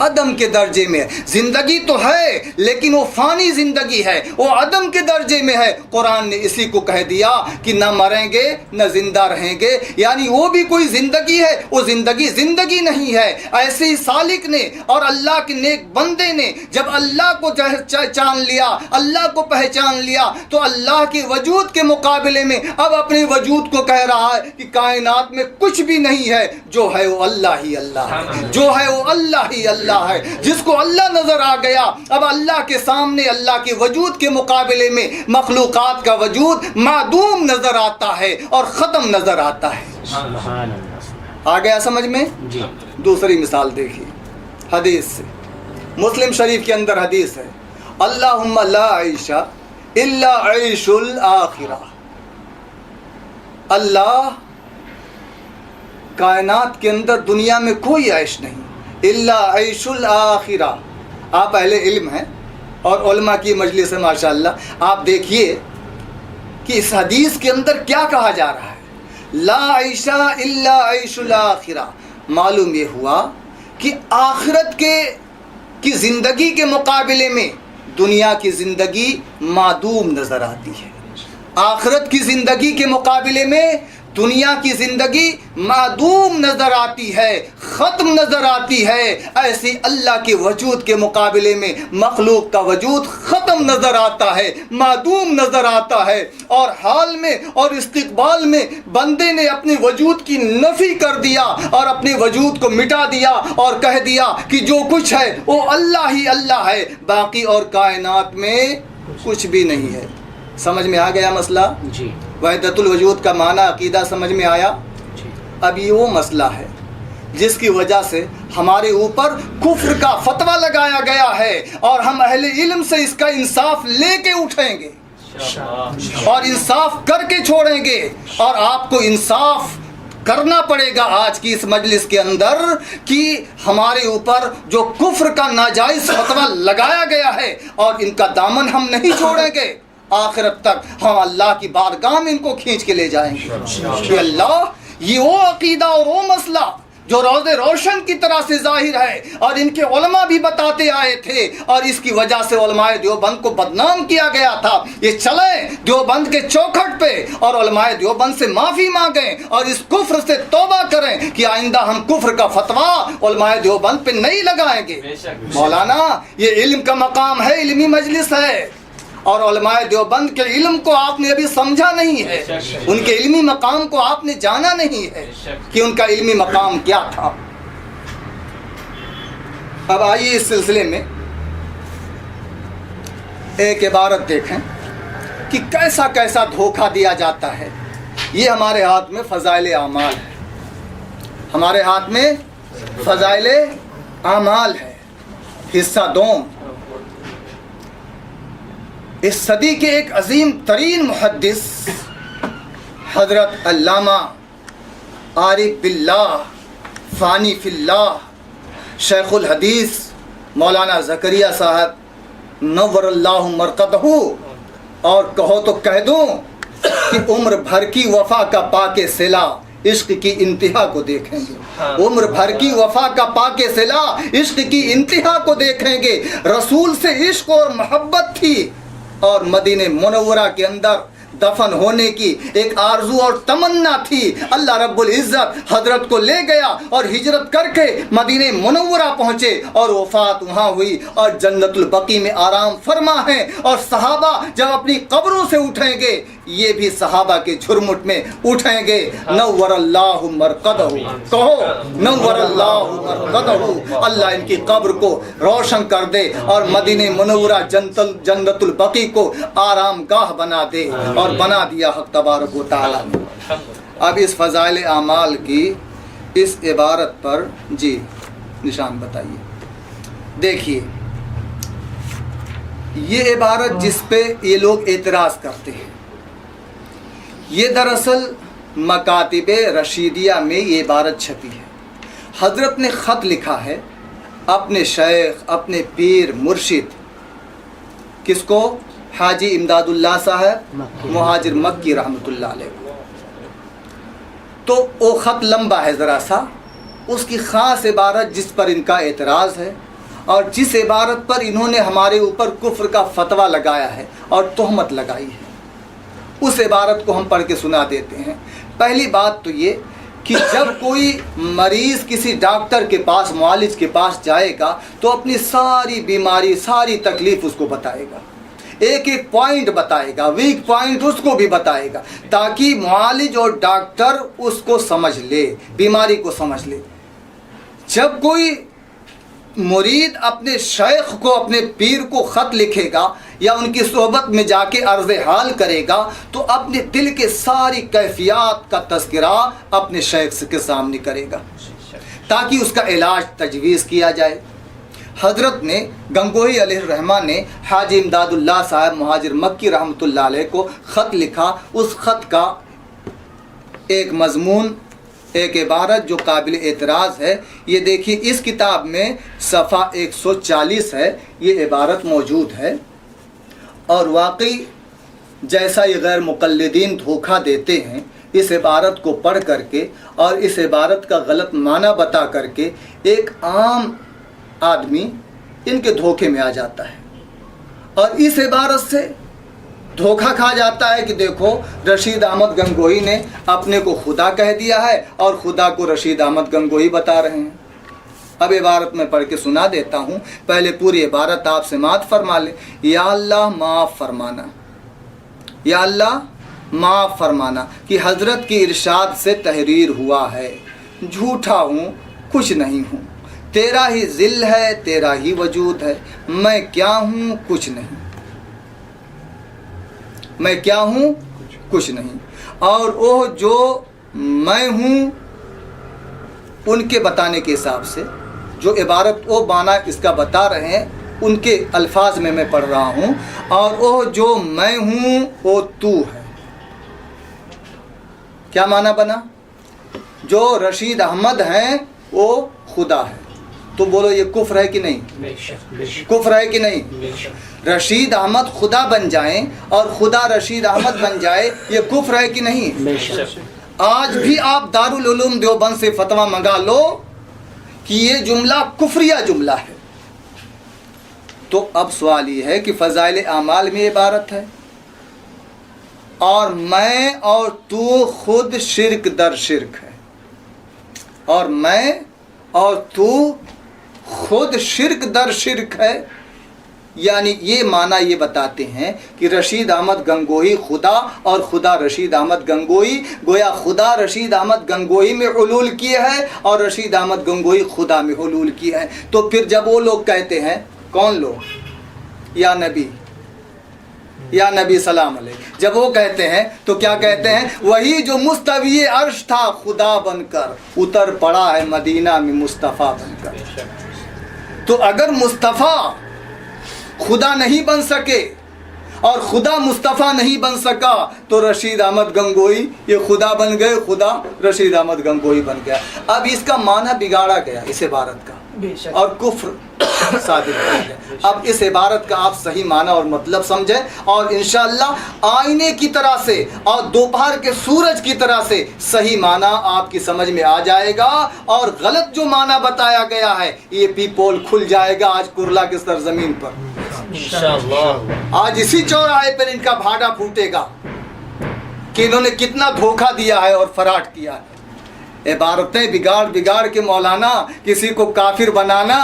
A: عدم کے درجے میں ہے. زندگی تو ہے لیکن وہ فانی زندگی ہے, وہ عدم کے درجے میں ہے. قرآن نے اسی کو کہہ دیا کہ نہ مریں گے نہ زندہ رہیں گے, یعنی وہ بھی کوئی زندگی ہے, وہ زندگی زندگی نہیں ہے. ایسے ہی سالک نے اور اللہ کے نیک بندے نے جب اللہ کو چان لیا, اللہ کو پہچان لیا, تو اللہ کے وجود کے مقابلے میں اب اپنے وجود کو کہہ رہا ہے کہ کائنات میں کچھ بھی نہیں ہے, جو ہے وہ اللہ ہی اللہ ہے, جو ہے وہ اللہ ہی اللہ ہے. جس کو اللہ نظر آ گیا, اب اللہ کے سامنے اللہ کے وجود کے مقابلے میں مخلوقات کا وجود معدوم نظر آتا ہے اور ختم نظر آتا ہے.
B: سبحان اللہ.
A: آ گیا سمجھ میں؟
B: جی.
A: دوسری مثال دیکھیے حدیث سے, مسلم شریف کے اندر حدیث ہے, اللہم لا عیش الا عیش الآخرہ. اللہ کائنات کے اندر دنیا میں کوئی عیش نہیں الا عیش الآخرہ. آپ اہل علم ہیں اور علماء کی مجلس ہے ماشاءاللہ, آپ دیکھیے کہ اس حدیث کے اندر کیا کہا جا رہا ہے, لا عیش الا عیش الآخرہ. معلوم یہ ہوا کہ آخرت کی زندگی کے مقابلے میں دنیا کی زندگی معدوم نظر آتی ہے. آخرت کی زندگی کے مقابلے میں دنیا کی زندگی معدوم نظر آتی ہے, ختم نظر آتی ہے. ایسی اللہ کے وجود کے مقابلے میں مخلوق کا وجود ختم نظر آتا ہے, معدوم نظر آتا ہے. اور حال میں اور استقبال میں بندے نے اپنے وجود کی نفی کر دیا اور اپنے وجود کو مٹا دیا اور کہہ دیا کہ جو کچھ ہے وہ اللہ ہی اللہ ہے, باقی اور کائنات میں کچھ بھی نہیں ہے. سمجھ میں آ گیا مسئلہ؟
B: جی.
A: وحدت الوجود کا معنی عقیدہ سمجھ میں آیا؟
B: جی.
A: اب یہ وہ مسئلہ ہے جس کی وجہ سے ہمارے اوپر کفر کا فتویٰ لگایا گیا ہے, اور ہم اہل علم سے اس کا انصاف لے کے اٹھیں گے اور انصاف کر کے چھوڑیں گے. اور آپ کو انصاف کرنا پڑے گا آج کی اس مجلس کے اندر کہ ہمارے اوپر جو کفر کا ناجائز فتویٰ لگایا گیا ہے, اور ان کا دامن ہم نہیں چھوڑیں گے آخرت تک. ہم اللہ کی بارگاہ میں ان کو کھینچ کے لے جائیں گے کہ اللہ, یہ وہ عقیدہ اور وہ مسئلہ جو روز روشن کی طرح سے ظاہر ہے اور ان کے علماء بھی بتاتے آئے تھے, اور اس کی وجہ سے علماء دیوبند کو بدنام کیا گیا تھا. یہ چلیں دیوبند کے چوکھٹ پہ اور علماء دیوبند سے معافی مانگیں اور اس کفر سے توبہ کریں کہ آئندہ ہم کفر کا فتویٰ علماء دیوبند پہ نہیں لگائیں گے. مولانا, یہ علم کا مقام ہے, علمی مجلس ہے, اور علماء دیوبند کے علم کو آپ نے ابھی سمجھا نہیں ہے, ان کے علمی مقام کو آپ نے جانا نہیں ہے کہ ان کا علمی مقام کیا تھا. اب آئیے اس سلسلے میں ایک عبارت دیکھیں کہ کیسا کیسا دھوکہ دیا جاتا ہے. یہ ہمارے ہاتھ میں فضائل اعمال ہے, ہمارے ہاتھ میں فضائل اعمال ہے. حصہ دوم, اس صدی کے ایک عظیم ترین محدث حضرت علامہ عارف باللہ فانی فی اللہ شیخ الحدیث مولانا زکریہ صاحب نور اللہ مرقدہ, اور کہو تو کہہ دوں کہ عمر بھر کی وفا کا پاک صلہ عشق کی انتہا کو دیکھیں گے. عمر بھر کی وفا کا پاک صلہ عشق کی انتہا کو دیکھیں گے. رسول سے عشق اور محبت تھی, اور مدینہ منورہ کے اندر دفن ہونے کی ایک آرزو اور تمنا تھی. اللہ رب العزت حضرت کو لے گیا اور ہجرت کر کے مدینہ منورہ پہنچے اور وفات وہاں ہوئی, اور جنت البقیع میں آرام فرما ہیں. اور صحابہ جب اپنی قبروں سے اٹھیں گے, یہ بھی صحابہ کے جھرمٹ میں اٹھیں گے. نور اللہ مرقدہ, کہو نور اللہ مرقدہ, اللہ ان کی قبر کو روشن کر دے اور مدینہ منورہ جنت البقیع کو آرام گاہ بنا دے, اور بنا دیا حق تبارک و تعالیٰ نے. اب اس فضائل اعمال کی اس عبارت پر جی نشان بتائیے. دیکھیے یہ عبارت جس پہ یہ لوگ اعتراض کرتے ہیں, یہ دراصل مکاتب رشیدیہ میں یہ عبارت چھپی ہے. حضرت نے خط لکھا ہے اپنے شیخ, اپنے پیر مرشد, کس کو؟ حاجی امداد اللہ صاحب مہاجر مکی رحمۃ اللہ علیہ. تو وہ خط لمبا ہے ذرا سا, اس کی خاص عبارت جس پر ان کا اعتراض ہے اور جس عبارت پر انہوں نے ہمارے اوپر کفر کا فتویٰ لگایا ہے اور تہمت لگائی ہے، اس عبارت کو ہم پڑھ کے سنا دیتے ہیں۔ پہلی بات تو یہ کہ جب کوئی مریض کسی ڈاکٹر کے پاس، معالج کے پاس جائے گا تو اپنی ساری بیماری، ساری تکلیف اس کو بتائے گا، ایک ایک پوائنٹ بتائے گا، ویک پوائنٹ اس کو بھی بتائے گا، تاکہ معالج اور ڈاکٹر اس کو سمجھ لے، بیماری کو سمجھ لے۔ جب کوئی مرید اپنے شیخ کو، اپنے پیر کو خط لکھے گا یا ان کی صحبت میں جا کے عرض حال کرے گا تو اپنے دل کے ساری کیفیات کا تذکرہ اپنے شیخ کے سامنے کرے گا تاکہ اس کا علاج تجویز کیا جائے۔ حضرت نے گنگوہی علیہ الرحمہ نے حاجی امداد اللہ صاحب مہاجر مکی رحمۃ اللہ علیہ کو خط لکھا۔ اس خط کا ایک مضمون، ایک عبارت جو قابل اعتراض ہے، یہ دیکھیے اس کتاب میں صفحہ 140 ہے، یہ عبارت موجود ہے، اور واقعی جیسا یہ غیر مقلدین دھوکہ دیتے ہیں، اس عبارت کو پڑھ کر کے اور اس عبارت کا غلط معنی بتا کر کے ایک عام آدمی ان کے دھوکے میں آ جاتا ہے اور اس عبارت سے دھوکہ کھا جاتا ہے کہ دیکھو رشید احمد گنگوہی نے اپنے کو خدا کہہ دیا ہے اور خدا کو رشید احمد گنگوہی بتا رہے ہیں۔ اب عبارت میں پڑھ کے سنا دیتا ہوں، پہلے پوری عبارت آپ سماعت فرما لیں۔ یا اللہ معاف فرمانا، یا اللہ معاف فرمانا کہ حضرت کی ارشاد سے تحریر ہوا ہے، جھوٹا ہوں، کچھ نہیں ہوں، تیرا ہی ذل ہے، تیرا ہی وجود ہے، میں کیا ہوں، کچھ نہیں، میں کیا ہوں، کچھ نہیں، اور وہ جو میں ہوں ان کے بتانے کے حساب سے جو عبارت وہ بانا اس کا بتا رہے ہیں ان کے الفاظ میں پڑھ رہا ہوں، اور وہ جو میں ہوں وہ تو ہے۔ کیا معنی بنا؟ جو رشید احمد ہیں وہ خدا ہے، تو بولو یہ کفر ہے کہ نہیں؟ کفر ہے کہ نہیں؟ رشید احمد خدا بن جائیں اور خدا رشید احمد بن جائے، یہ کفر ہے کہ نہیں؟ آج بھی آپ دارالعلوم دیوبند سے فتویٰ منگا لو کہ یہ جملہ کفریہ جملہ ہے۔ تو اب سوال یہ ہے کہ فضائل اعمال میں عبارت ہے اور میں اور تو خود شرک در شرک ہے، اور میں اور تو خود شرک در شرک ہے، یعنی یہ معنی یہ بتاتے ہیں کہ رشید احمد گنگوہی خدا اور خدا رشید احمد گنگوہی، گویا خدا رشید احمد گنگوہی میں حلول کیے ہے اور رشید احمد گنگوہی خدا میں حلول کیے ہیں۔ تو پھر جب وہ لوگ کہتے ہیں، کون لوگ؟ یا نبی، یا نبی سلام علیہ، جب وہ کہتے ہیں تو کیا کہتے ہیں؟ وہی جو مستوی عرش تھا خدا بن کر اتر پڑا ہے مدینہ میں مصطفیٰ بن کر۔ تو اگر مصطفیٰ خدا نہیں بن سکے اور خدا مصطفیٰ نہیں بن سکا تو رشید احمد گنگوہی یہ خدا بن گئے، خدا رشید احمد گنگوہی بن گیا۔ اب اس کا معنی بگاڑا گیا اس عبارت کا اور کفر صادر ہو گیا۔ اب اس عبارت کا آپ صحیح معنی اور مطلب سمجھیں اور انشاءاللہ آئینے کی طرح سے اور دوپہر کے سورج کی طرح سے صحیح معنی آپ کی سمجھ میں آ جائے گا، اور غلط جو معنی بتایا گیا ہے یہ پی پول کھل جائے گا آج کرلا کی سرزمین پر انشاءاللہ۔ آج اسی چوراہے پر ان کا بھاڑا پھوٹے گا کہ انہوں نے کتنا دھوکہ دیا ہے اور فراڈ کیا ہے۔ عبارتیں بگاڑ بگاڑ کے مولانا کسی کو کافر بنانا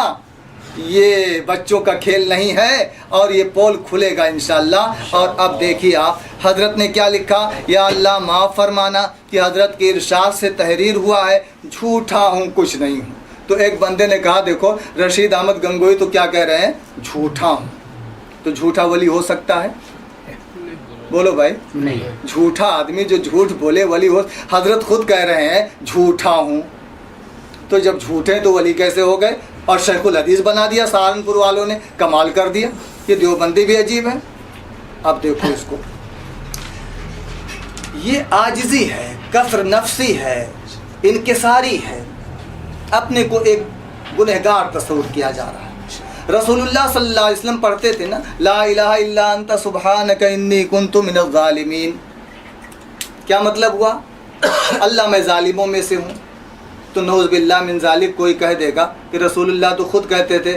A: یہ بچوں کا کھیل نہیں ہے، اور یہ پول کھلے گا انشاءاللہ۔ اور اب دیکھیے آپ حضرت نے کیا لکھا، یا اللہ معاف فرمانا کہ حضرت کے ارشاد سے تحریر ہوا ہے، جھوٹا ہوں، کچھ نہیں ہوں۔ تو ایک بندے نے کہا دیکھو رشید احمد گنگوہی تو کیا کہہ رہے ہیں؟ جھوٹا ہوں۔ تو جھوٹا ولی ہو سکتا ہے؟ بولو بھائی، نہیں۔ جھوٹا آدمی جو جھوٹ بولے ولی ہو؟ حضرت خود کہہ رہے ہیں جھوٹا ہوں، تو جب جھوٹے تو ولی کیسے ہو گئے؟ اور شیخ الحدیث بنا دیا سہارنپور والوں نے، کمال کر دیا۔ یہ دیوبندی بھی عجیب ہے۔ اب دیکھو اس کو، یہ عاجزی ہے، کفر نفسی ہے، انکساری ہے، اپنے کو ایک گنہگار تصور کیا جا رہا ہے۔ رسول اللہ صلی اللہ علیہ وسلم پڑھتے تھے نا، لا الہ الا انت سبحانک انی کنت من الظالمین۔ کیا مطلب ہوا؟ اللہ میں ظالموں میں سے ہوں۔ تو نعوذ باللہ من ذالک کوئی کہہ دے گا کہ رسول اللہ تو خود کہتے تھے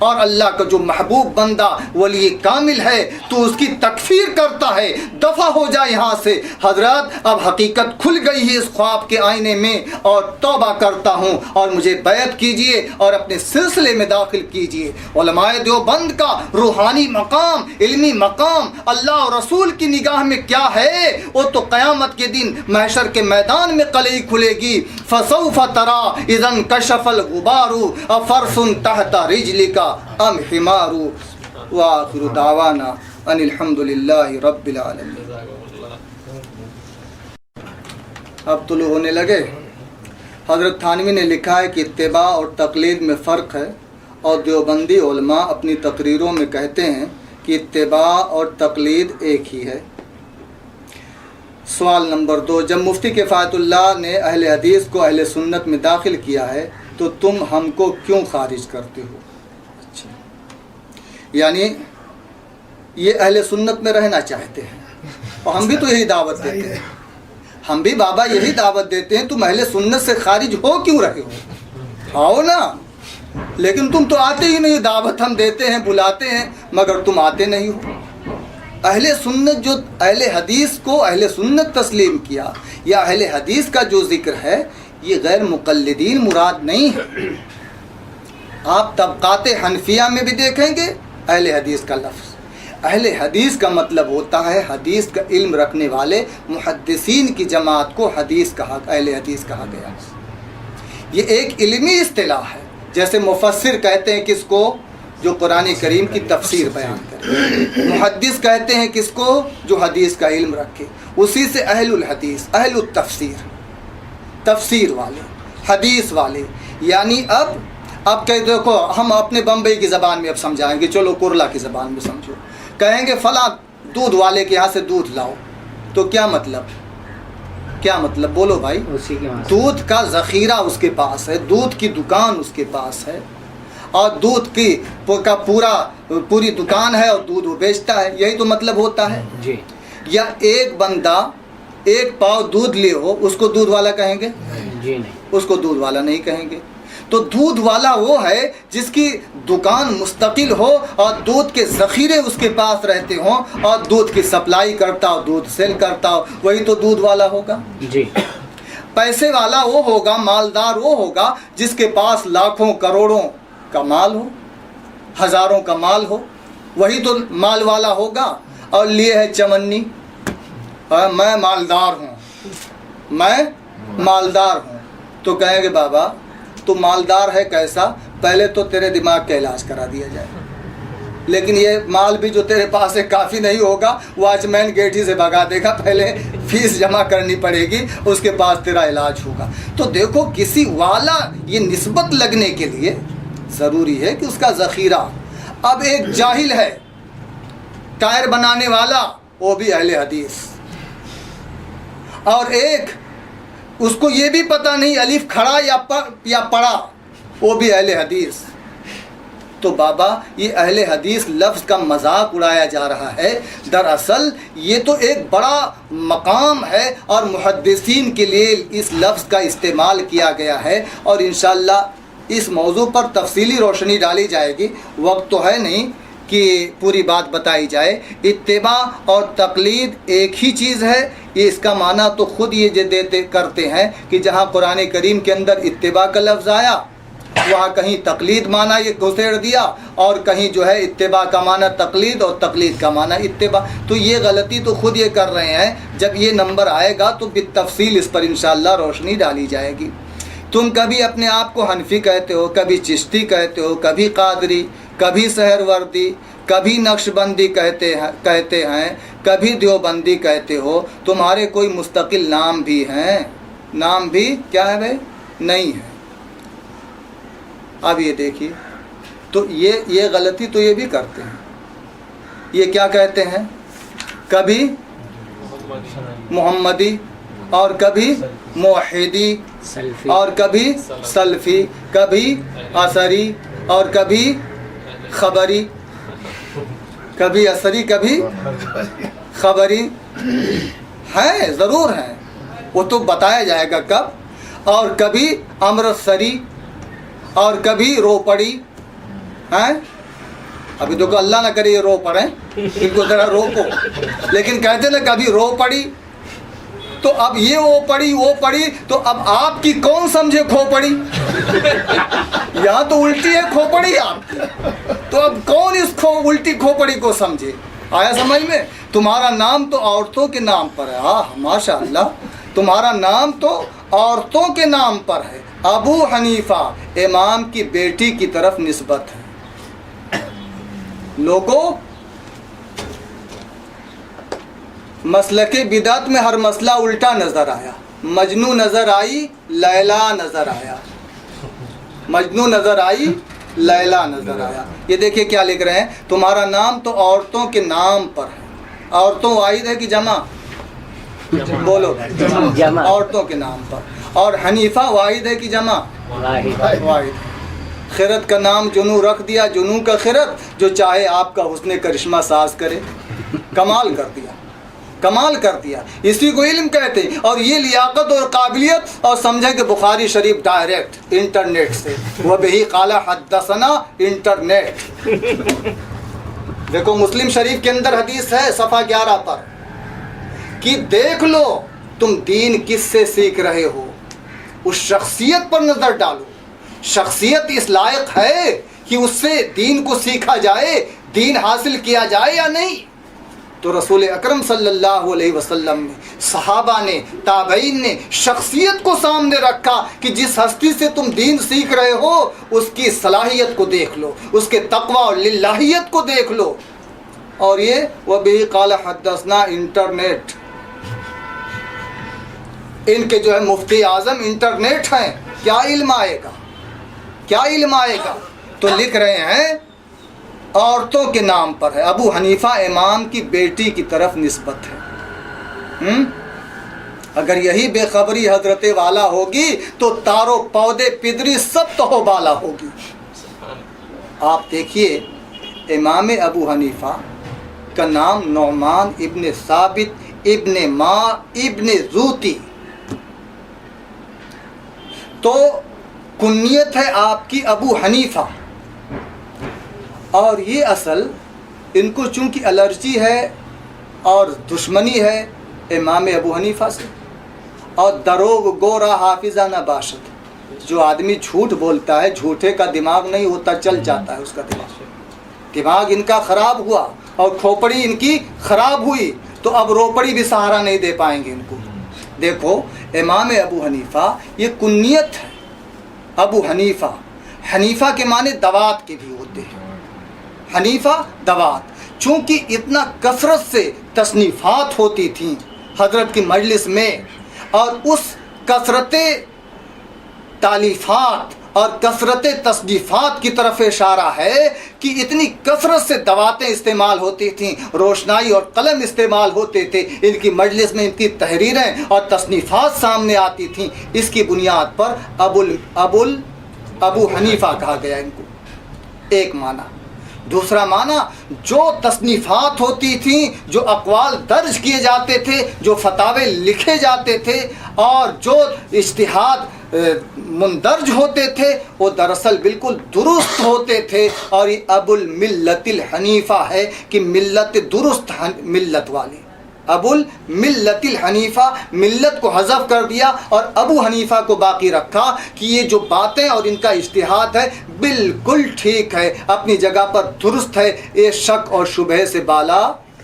A: اور اللہ کا جو محبوب بندہ ولی کامل ہے تو اس کی تکفیر کرتا ہے، دفع ہو جائے یہاں سے۔ حضرات اب حقیقت کھل گئی ہے اس خواب کے آئینے میں، اور توبہ کرتا ہوں اور مجھے بیعت کیجئے اور اپنے سلسلے میں داخل کیجئے۔ علماء دیوبند کا روحانی مقام، علمی مقام اللہ اور رسول کی نگاہ میں کیا ہے، وہ تو قیامت کے دن محشر کے میدان میں قلعی کھلے گی۔ فسوف تری اذا انکشف الغبار افرس تحت رجلک ام حمار وآخر دعوانا ان الحمد للہ رب العالمین۔ اب طلوع ہونے لگے۔ حضرت تھانوی نے لکھا ہے کہ اتباع اور تقلید میں فرق ہے، اور دیوبندی علماء اپنی تقریروں میں کہتے ہیں کہ اتباع اور تقلید ایک ہی ہے۔ سوال نمبر 2، جب مفتی کفایت اللہ نے اہل حدیث کو اہل سنت میں داخل کیا ہے تو تم ہم کو کیوں خارج کرتے ہو؟ اچھا، یعنی یہ اہل سنت میں رہنا چاہتے ہیں، اور ہم بھی تو یہی دعوت دیتے ہیں، ہم بھی بابا یہی دعوت دیتے ہیں، تم اہل سنت سے خارج ہو کیوں رہے ہو؟ آؤ نا، لیکن تم تو آتے ہی نہیں۔ دعوت ہم دیتے ہیں، بلاتے ہیں، مگر تم آتے نہیں ہو۔ اہل سنت جو اہل حدیث کو اہل سنت تسلیم کیا، یا اہل حدیث کا جو ذکر ہے، یہ غیر مقلدین مراد نہیں ہے۔ آپ طبقات حنفیہ میں بھی دیکھیں گے اہل حدیث کا لفظ۔ اہل حدیث کا مطلب ہوتا ہے حدیث کا علم رکھنے والے محدثین کی جماعت کو حدیث کہا، اہل حدیث کہا گیا۔ یہ ایک علمی اصطلاح ہے، جیسے مفسر کہتے ہیں کس کو؟ جو قرآن کریم کی تفسیر بیان کرے۔ محدث کہتے ہیں کس کو؟ جو حدیث کا علم رکھے۔ اسی سے اہل الحدیث، اہل التفسیر، تفسیر والے، حدیث والے۔ یعنی اب کہ دیکھو ہم اپنے بمبئی کی زبان میں اب سمجھائیں گے، چلو کرلا کی زبان میں سمجھو۔ کہیں گے فلاں دودھ والے کے یہاں سے دودھ لاؤ، تو کیا مطلب؟ کیا مطلب بولو بھائی؟ دودھ کا ذخیرہ اس کے پاس ہے، دودھ کی دکان اس کے پاس ہے، اور دودھ کی کا پوری دکان ہے، اور دودھ وہ بیچتا ہے، یہی تو مطلب ہوتا ہے جی۔ یا ایک بندہ ایک پاؤ دودھ لے ہو، اس کو دودھ والا کہیں گے؟ جی نہیں، اس کو دودھ والا نہیں کہیں گے۔ تو دودھ والا وہ ہے جس کی دکان مستقل ہو اور دودھ کے ذخیرے اس کے پاس رہتے ہوں، اور دودھ کی سپلائی کرتا ہو، دودھ سیل کرتا ہو، وہی تو دودھ والا ہوگا جی۔ پیسے والا وہ ہوگا، مالدار وہ ہوگا جس کے پاس لاکھوں کروڑوں کا مال ہو، ہزاروں کا مال ہو، وہی تو مال والا ہوگا۔ اور لیے ہے چمنی، میں مالدار ہوں، میں مالدار ہوں، تو کہیں گے بابا تو مالدار ہے کیسا؟ پہلے تو تیرے دماغ کا علاج کرا دیا جائے، لیکن یہ مال بھی جو تیرے پاس ہے کافی نہیں ہوگا، واچ مین گیٹ ہی سے بھگا دے گا، پہلے فیس جمع کرنی پڑے گی، اس کے پاس تیرا علاج ہوگا۔ تو دیکھو کسی والا یہ نسبت لگنے کے لیے ضروری ہے کہ اس کا ذخیرہ۔ اب ایک جاہل ہے ٹائر بنانے والا، وہ بھی اہل حدیث، اور ایک اس کو یہ بھی پتہ نہیں الف کھڑا یا پڑا، وہ بھی اہل حدیث۔ تو بابا یہ اہل حدیث لفظ کا مذاق اڑایا جا رہا ہے، دراصل یہ تو ایک بڑا مقام ہے، اور محدثین کے لیے اس لفظ کا استعمال کیا گیا ہے، اور انشاءاللہ اس موضوع پر تفصیلی روشنی ڈالی جائے گی۔ وقت تو ہے نہیں کہ پوری بات بتائی جائے۔ اتباع اور تقلید ایک ہی چیز ہے، یہ اس کا معنی تو خود یہ کرتے ہیں کہ جہاں قرآن کریم کے اندر اتباع کا لفظ آیا، وہاں کہیں تقلید معنی یہ گھسیڑ دیا، اور کہیں جو ہے اتباع کا معنی تقلید اور تقلید کا معنی اتباع۔ تو یہ غلطی تو خود یہ کر رہے ہیں۔ جب یہ نمبر آئے گا تو بالتفصیل اس پر انشاءاللہ روشنی ڈالی جائے گی۔ تم کبھی اپنے آپ کو حنفی کہتے ہو، کبھی چشتی کہتے ہو، کبھی قادری، کبھی سہروردی، کبھی نقش بندی کہتے ہیں، کبھی دیوبندی کہتے ہو۔ تمہارے کوئی مستقل نام بھی ہیں؟ نام بھی کیا ہے بھائی؟ نہیں ہے۔ اب یہ دیکھیے، تو یہ غلطی تو یہ بھی کرتے ہیں۔ یہ کیا کہتے ہیں؟ کبھی محمدی، اور کبھی موحدی، اور کبھی سلفی، کبھی اثری، اور کبھی خبری، کبھی اثری کبھی خبری، ہیں ضرور ہیں، وہ تو بتایا جائے گا کب۔ اور کبھی امرتسری، اور کبھی روپڑی، ہیں؟ ابھی تو اللہ نہ کرے یہ رو پڑے، ان کو ذرا روکو، لیکن کہتے نا کبھی رو پڑی تو اب یہ وہ پڑی تو اب آپ کی کون سمجھے کھوپڑی؟ یہاں تو الٹی ہے کھوپڑی آپ، تو اب کون اس الٹی کھوپڑی کو سمجھے؟ آیا سمجھ میں؟ تمہارا نام تو عورتوں کے نام پر ہے، ہاں ماشاء اللہ، تمہارا نام تو عورتوں کے نام پر ہے۔ ابو حنیفہ امام کی بیٹی کی طرف نسبت ہے۔ لوگوں، مسلک بدعت میں ہر مسئلہ الٹا نظر آیا۔ مجنو نظر آئی، لیلا نظر آیا، مجنو نظر آئی، لیلا نظر آیا۔ یہ دیکھیے کیا لکھ رہے ہیں، تمہارا نام تو عورتوں کے نام پر ہے۔ عورتوں واحد ہے کہ جمع؟ بولو، عورتوں کے نام پر۔ اور حنیفہ واحد ہے کہ جمع؟ واحد۔ خرد کا نام جنو رکھ دیا، جنو کا خرد، جو چاہے آپ کا حسن کرشمہ ساز کرے۔ کمال کر دیا، کمال کر دیا، اسی کو علم کہتے ہیں۔ اور یہ لیاقت اور قابلیت، اور سمجھیں کہ بخاری شریف ڈائریکٹ انٹرنیٹ سے، وہ بہی قال حدثنا انٹرنیٹ۔ دیکھو مسلم شریف کے اندر حدیث ہے صفحہ 11 پر کہ دیکھ لو تم دین کس سے سیکھ رہے ہو، اس شخصیت پر نظر ڈالو، شخصیت اس لائق ہے کہ اس سے دین کو سیکھا جائے، دین حاصل کیا جائے یا نہیں؟ تو رسول اکرم صلی اللہ علیہ وسلم نے، صحابہ نے، تابعین نے شخصیت کو سامنے رکھا کہ جس ہستی سے تم دین سیکھ رہے ہو اس کی صلاحیت کو دیکھ لو، اس کے تقوی اور للہیت کو دیکھ لو۔ اور یہ وَبِهِ قَالَ حَدَّثْنَا انٹرنیٹ، ان کے جو ہے مفتی اعظم انٹرنیٹ ہیں، کیا علم آئے گا، کیا علم آئے گا؟ تو لکھ رہے ہیں عورتوں کے نام پر ہے۔ ابو حنیفہ امام کی بیٹی کی طرف نسبت ہے۔ اگر یہی بے خبری حضرت والا ہوگی تو تارو پودے پدری سب تو بالا ہوگی۔ آپ دیکھیے امام ابو حنیفہ کا نام نعمان ابن ثابت ابن ما ابن زوتی، تو کنیت ہے آپ کی ابو حنیفہ، اور یہ اصل ان کو چونکہ الرجی ہے اور دشمنی ہے امام ابو حنیفہ سے۔ اور دروغ گورا حافظہ نہ باشد، جو آدمی جھوٹ بولتا ہے جھوٹے کا دماغ نہیں ہوتا، چل جاتا ہے اس کا دماغ ان کا خراب ہوا اور کھوپڑی ان کی خراب ہوئی، تو اب روپڑی بھی سہارا نہیں دے پائیں گے ان کو۔ دیکھو امام ابو حنیفہ یہ کنیت ہے، ابو حنیفہ۔ حنیفہ کے معنی دوات کے بھی ہوتے ہیں، حنیفہ دوات۔ چونکہ اتنا کثرت سے تصنیفات ہوتی تھیں حضرت کی مجلس میں، اور اس کثرت تالیفات اور کثرت تصنیفات کی طرف اشارہ ہے کہ اتنی کثرت سے دواتیں استعمال ہوتی تھیں، روشنائی اور قلم استعمال ہوتے تھے، ان کی مجلس میں ان کی تحریریں اور تصنیفات سامنے آتی تھیں۔ اس کی بنیاد پر ابو حنیفہ کہا گیا ان کو، ایک معنی۔ دوسرا معنی، جو تصنیفات ہوتی تھیں، جو اقوال درج کیے جاتے تھے، جو فتاوے لکھے جاتے تھے، اور جو اجتہاد مندرج ہوتے تھے، وہ دراصل بالکل درست ہوتے تھے۔ اور یہ ابو الملت الحنیفہ ہے کہ ملت درست، ملت والے۔ ابو الملت الحنیفہ، ملت کو حذف کر دیا اور ابو حنیفہ کو باقی رکھا کہ یہ جو باتیں اور ان کا اجتہاد ہے بالکل ٹھیک ہے، اپنی جگہ پر درست ہے، یہ شک اور شبہ سے بالا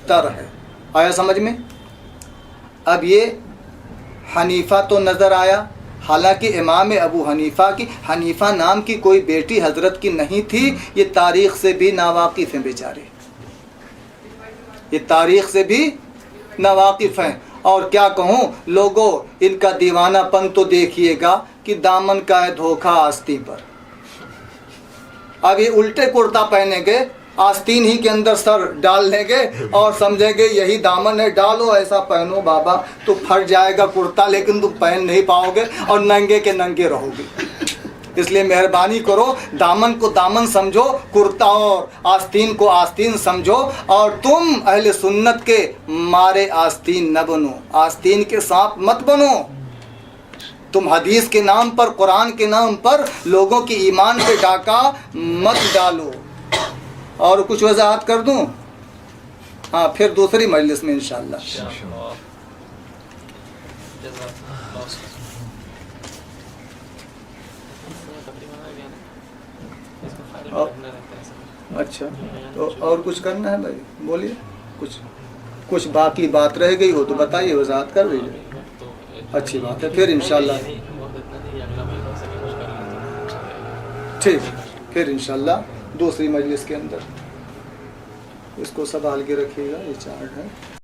A: تر ہے۔ آیا سمجھ میں؟ اب یہ حنیفہ تو نظر آیا، حالانکہ امام ابو حنیفہ کی حنیفہ نام کی کوئی بیٹی حضرت کی نہیں تھی۔ یہ تاریخ سے بھی ناواقف ہیں بیچارے، یہ تاریخ سے بھی ناواقف ہیں۔ اور کیا کہوں لوگوں، ان کا دیوانہ پن تو دیکھیے گا کہ دامن کا ہے دھوکہ آستین پر۔ اب یہ الٹے کرتا پہنیں گے، آستین ہی کے اندر سر ڈال لیں گے اور سمجھیں گے یہی دامن ہے، ڈالو ایسا پہنو بابا، تو پھٹ جائے گا کرتا لیکن تم پہن نہیں پاؤ گے اور ننگے کے ننگے رہو گے۔ اس لیے مہربانی کرو، دامن کو دامن سمجھو، کرتا اور آستین کو آستین سمجھو، اور تم اہل سنت کے مارے آستین نہ بنو، آستین کے سانپ مت بنو۔ تم حدیث کے نام پر، قرآن کے نام پر لوگوں کی ایمان پہ ڈاکہ مت ڈالو۔ اور کچھ وضاحت کر دوں؟ ہاں پھر دوسری مجلس میں انشاءاللہ. اچھا تو اور کچھ کرنا ہے بھائی؟ بولیے. کچھ باقی بات رہ گئی ہو تو بتائیے، وضاحت کر دیجیے. اچھی بات ہے، پھر انشاءاللہ ٹھیک، پھر انشاءاللہ دوسری مجلس کے اندر اس کو سنبھال کے رکھیے گا. یہ چارٹ ہے.